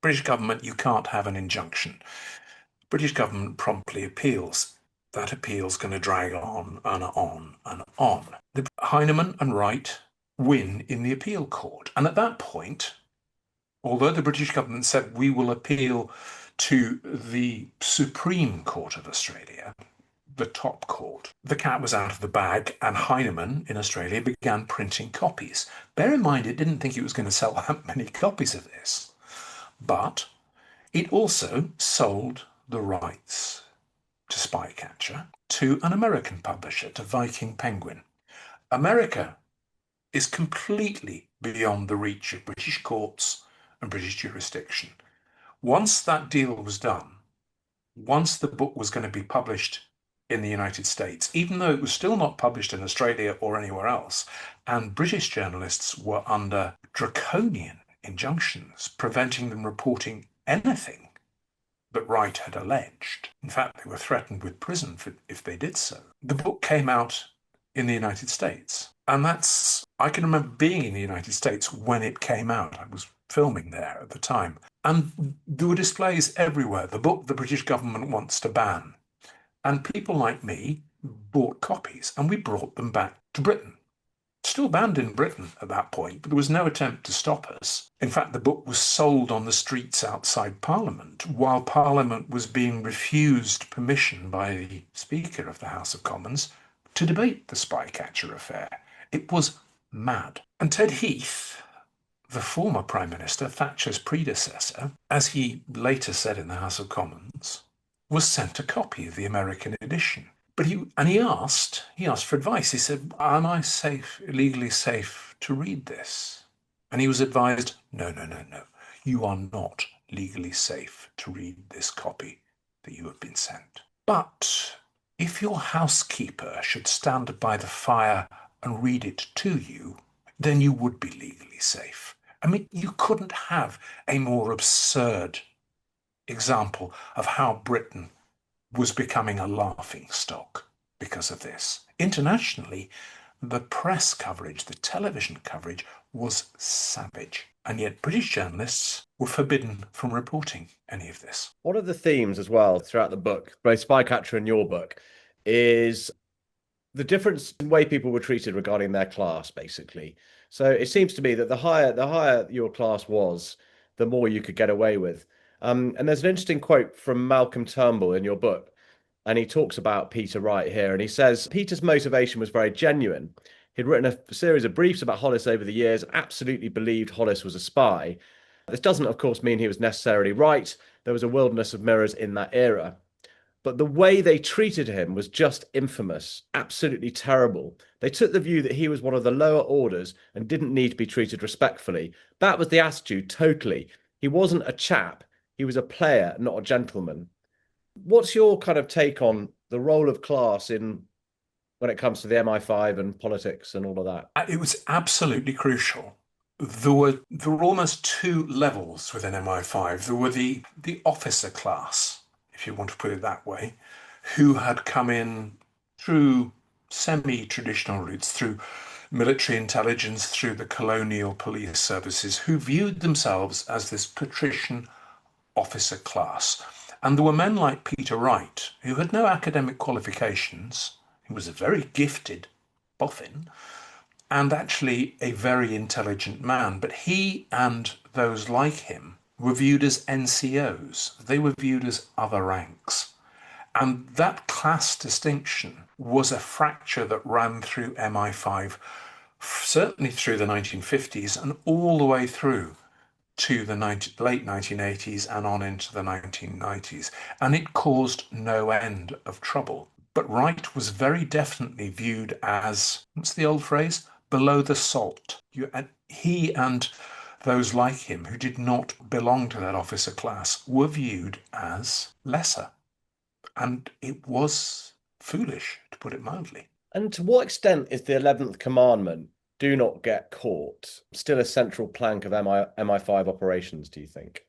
British government, you can't have an injunction. British government promptly appeals. That appeal's going to drag on and on and on. Heinemann and Wright win in the appeal court. And at that point, although the British government said we will appeal to the Supreme Court of Australia, the top court, the cat was out of the bag, and Heinemann in Australia began printing copies. Bear in mind, it didn't think it was going to sell that many copies of this. But it also sold the rights to Spycatcher to an American publisher, to Viking Penguin. America is completely beyond the reach of British courts and British jurisdiction. Once that deal was done, once the book was going to be published in the United States, even though it was still not published in Australia or anywhere else, and British journalists were under draconian injunctions preventing them reporting anything that Wright had alleged. In fact, they were threatened with prison if they did so. The book came out in the United States. And I can remember being in the United States when it came out. I was filming there at the time. And there were displays everywhere. The book the British government wants to ban. And people like me bought copies and we brought them back to Britain. Still banned in Britain at that point, but there was no attempt to stop us. In fact, the book was sold on the streets outside Parliament while Parliament was being refused permission by the Speaker of the House of Commons to debate the Spycatcher affair. It was mad. And Ted Heath, the former Prime Minister, Thatcher's predecessor, as he later said in the House of Commons, was sent a copy of the American edition. But he asked for advice. He said, am I legally safe to read this? And he was advised, no. You are not legally safe to read this copy that you have been sent. But if your housekeeper should stand by the fire and read it to you, then you would be legally safe. I mean, you couldn't have a more absurd example of how Britain was becoming a laughing stock because of this. Internationally, the press coverage, the television coverage was savage. And yet British journalists were forbidden from reporting any of this. One of the themes as well throughout the book, both Spycatcher and your book, is the difference in the way people were treated regarding their class, basically. So it seems to me that the higher your class was, the more you could get away with. And there's an interesting quote from Malcolm Turnbull in your book, and he talks about Peter Wright here, and he says Peter's motivation was very genuine. He'd written a series of briefs about Hollis over the years, absolutely believed Hollis was a spy. This doesn't, of course, mean he was necessarily right. There was a wilderness of mirrors in that era. But the way they treated him was just infamous, absolutely terrible. They took the view that he was one of the lower orders and didn't need to be treated respectfully. That was the attitude, totally. He wasn't a chap. He was a player, not a gentleman. What's your kind of take on the role of class in when it comes to the MI5 and politics and all of that? It was absolutely crucial. There were almost two levels within MI5. There were the officer class, if you want to put it that way, who had come in through semi-traditional routes, through military intelligence, through the colonial police services, who viewed themselves as this patrician officer class. And there were men like Peter Wright, who had no academic qualifications. He was a very gifted boffin and actually a very intelligent man. But he and those like him were viewed as NCOs. They were viewed as other ranks. And that class distinction was a fracture that ran through MI5, certainly through the 1950s and all the way through to the late 1980s and on into the 1990s. And it caused no end of trouble. But Wright was very definitely viewed as, what's the old phrase? Below the salt. He and those like him who did not belong to that officer class were viewed as lesser. And it was foolish, to put it mildly. And to what extent is the 11th commandment, do not get caught, still a central plank of MI5 operations, do you think?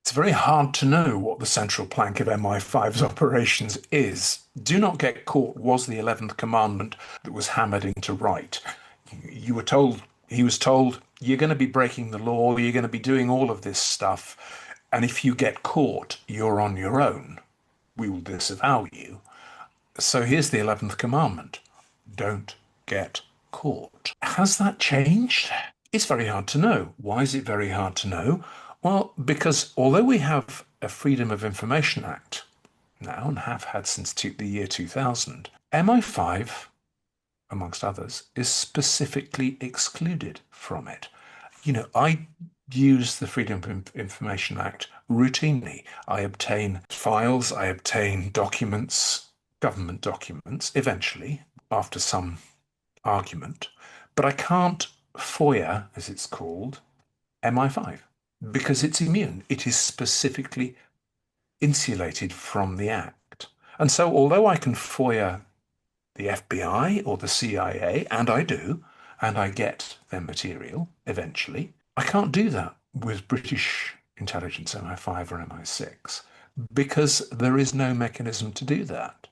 It's very hard to know what the central plank of MI5's operations is. Do not get caught was the 11th commandment that was hammered into Wright. He was told, you're going to be breaking the law, you're going to be doing all of this stuff, and if you get caught, you're on your own. We will disavow you. So here's the 11th commandment. Don't get caught. Has that changed? It's very hard to know. Why is it very hard to know? Well, because although we have a Freedom of Information Act now and have had since the year 2000, MI5, amongst others, is specifically excluded from it. I use the Freedom of Information Act routinely. I obtain files, I obtain documents, government documents, eventually, after some argument, but I can't FOIA, as it's called, MI5 because it's immune. It is specifically insulated from the Act. And so although I can FOIA the FBI or the CIA, and I do, and I get their material eventually, I can't do that with British intelligence MI5 or MI6 because there is no mechanism to do that.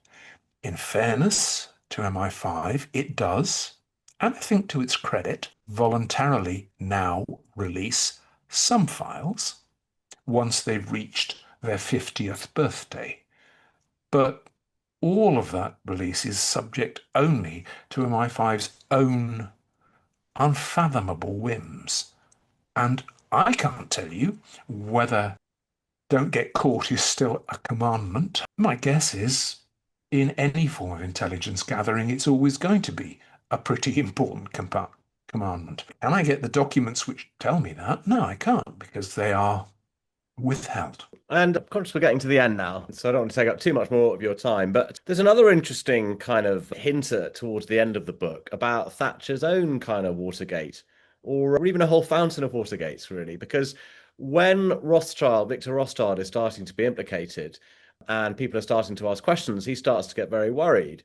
In fairness to MI5, it does, and I think to its credit, voluntarily now release some files once they've reached their 50th birthday. But all of that release is subject only to MI5's own unfathomable whims. And I can't tell you whether don't get caught is still a commandment. My guess is in any form of intelligence gathering, it's always going to be a pretty important commandment. Can I get the documents which tell me that? No, I can't because they are withheld. And I'm conscious we're getting to the end now, so I don't want to take up too much more of your time. But there's another interesting kind of hinter towards the end of the book about Thatcher's own kind of Watergate, or even a whole fountain of Watergates, really, because when Victor Rothschild is starting to be implicated and people are starting to ask questions, he starts to get very worried.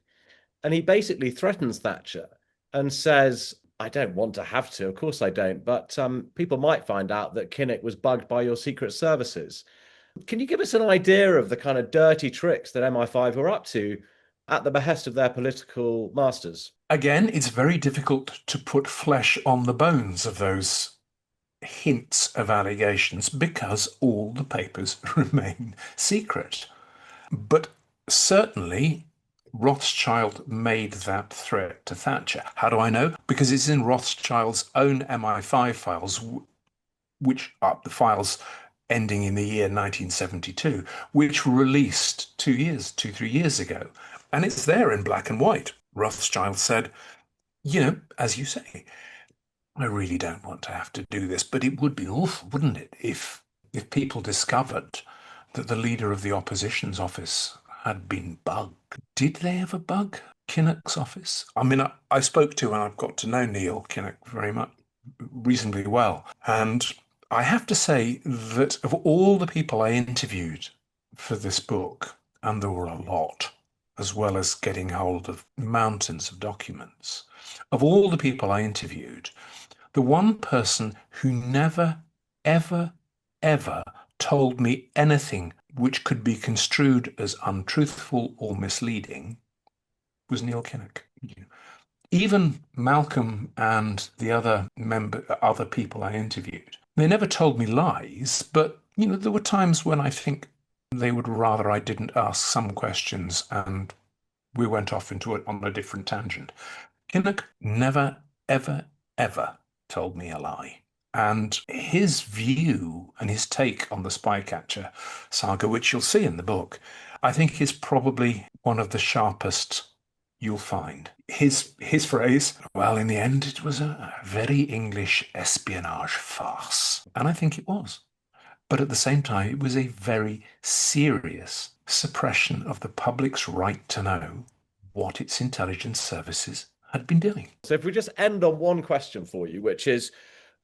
And he basically threatens Thatcher and says, I don't want to have to, of course I don't, but people might find out that Kinnock was bugged by your secret services. Can you give us an idea of the kind of dirty tricks that MI5 were up to at the behest of their political masters? Again, it's very difficult to put flesh on the bones of those hints of allegations because all the papers remain secret. But certainly, Rothschild made that threat to Thatcher. How do I know? Because it's in Rothschild's own MI5 files, which are the files ending in the year 1972, which were released 3 years ago. And it's there in black and white. Rothschild said, as you say, I really don't want to have to do this, but it would be awful, wouldn't it, if people discovered that the leader of the opposition's office had been bugged. Did they ever bug Kinnock's office? I mean, I spoke to and I've got to know Neil Kinnock very much, reasonably well. And I have to say that of all the people I interviewed for this book, and there were a lot, as well as getting hold of mountains of documents, of all the people I interviewed, the one person who never, ever, ever told me anything which could be construed as untruthful or misleading was Neil Kinnock. Even Malcolm and the other people I interviewed, they never told me lies, but there were times when I think they would rather I didn't ask some questions and we went off on a different tangent. Kinnock never, ever, ever told me a lie. And his view and his take on the Spycatcher saga, which you'll see in the book, I think is probably one of the sharpest you'll find. His phrase, well, in the end, it was a very English espionage farce. And I think it was. But at the same time, it was a very serious suppression of the public's right to know what its intelligence services had been doing. So if we just end on one question for you, which is,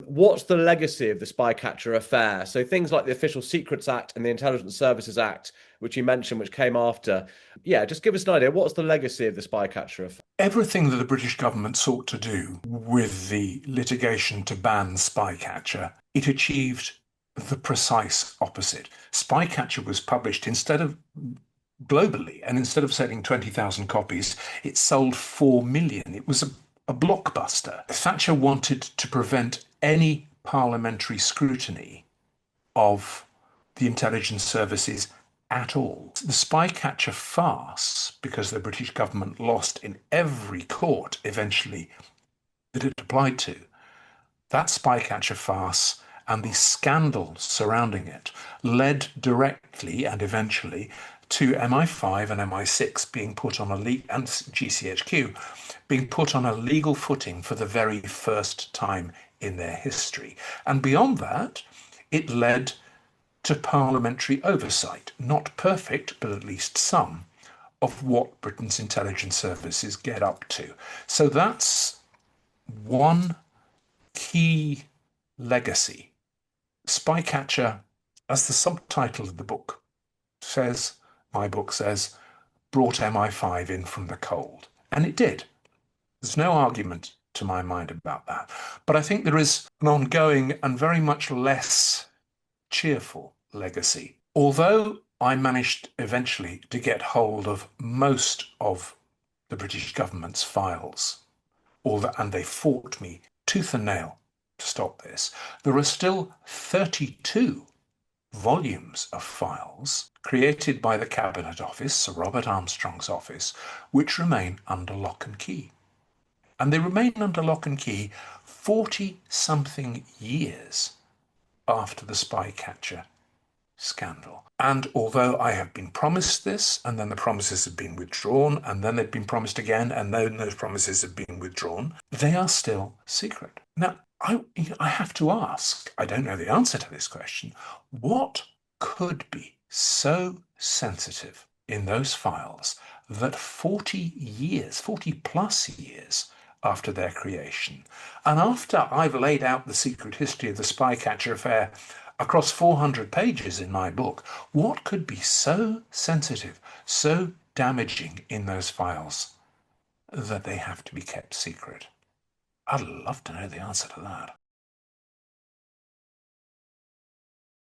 what's the legacy of the Spycatcher affair? So things like the Official Secrets Act and the Intelligence Services Act, which you mentioned, which came after. Yeah, just give us an idea. What's the legacy of the Spycatcher affair? Everything that the British government sought to do with the litigation to ban Spycatcher, it achieved the precise opposite. Spycatcher was published globally, and instead of selling 20,000 copies, it sold 4 million. It was a blockbuster. Thatcher wanted to prevent any parliamentary scrutiny of the intelligence services at all. The Spycatcher farce, because the British government lost in every court eventually that it applied to, that Spycatcher farce and the scandal surrounding it led directly and eventually to MI5 and MI6 being put on and GCHQ being put on a legal footing for the very first time in their history. And beyond that, it led to parliamentary oversight, not perfect, but at least some, of what Britain's intelligence services get up to. So that's one key legacy. Spycatcher, as the subtitle of the book says, my book says, brought MI5 in from the cold. And it did. There's no argument to my mind about that. But I think there is an ongoing and very much less cheerful legacy. Although I managed eventually to get hold of most of the British government's files, and they fought me tooth and nail to stop this, there are still 32 volumes of files created by the Cabinet Office, Sir Robert Armstrong's office, which remain under lock and key. And they remain under lock and key 40-something years after the Spycatcher scandal. And although I have been promised this, and then the promises have been withdrawn, and then they've been promised again, and then those promises have been withdrawn, they are still secret. Now, I have to ask, I don't know the answer to this question, what could be so sensitive in those files that 40 plus years after their creation, and after I've laid out the secret history of the Spycatcher affair across 400 pages in my book, what could be so sensitive, so damaging in those files that they have to be kept secret? I'd love to know the answer to that.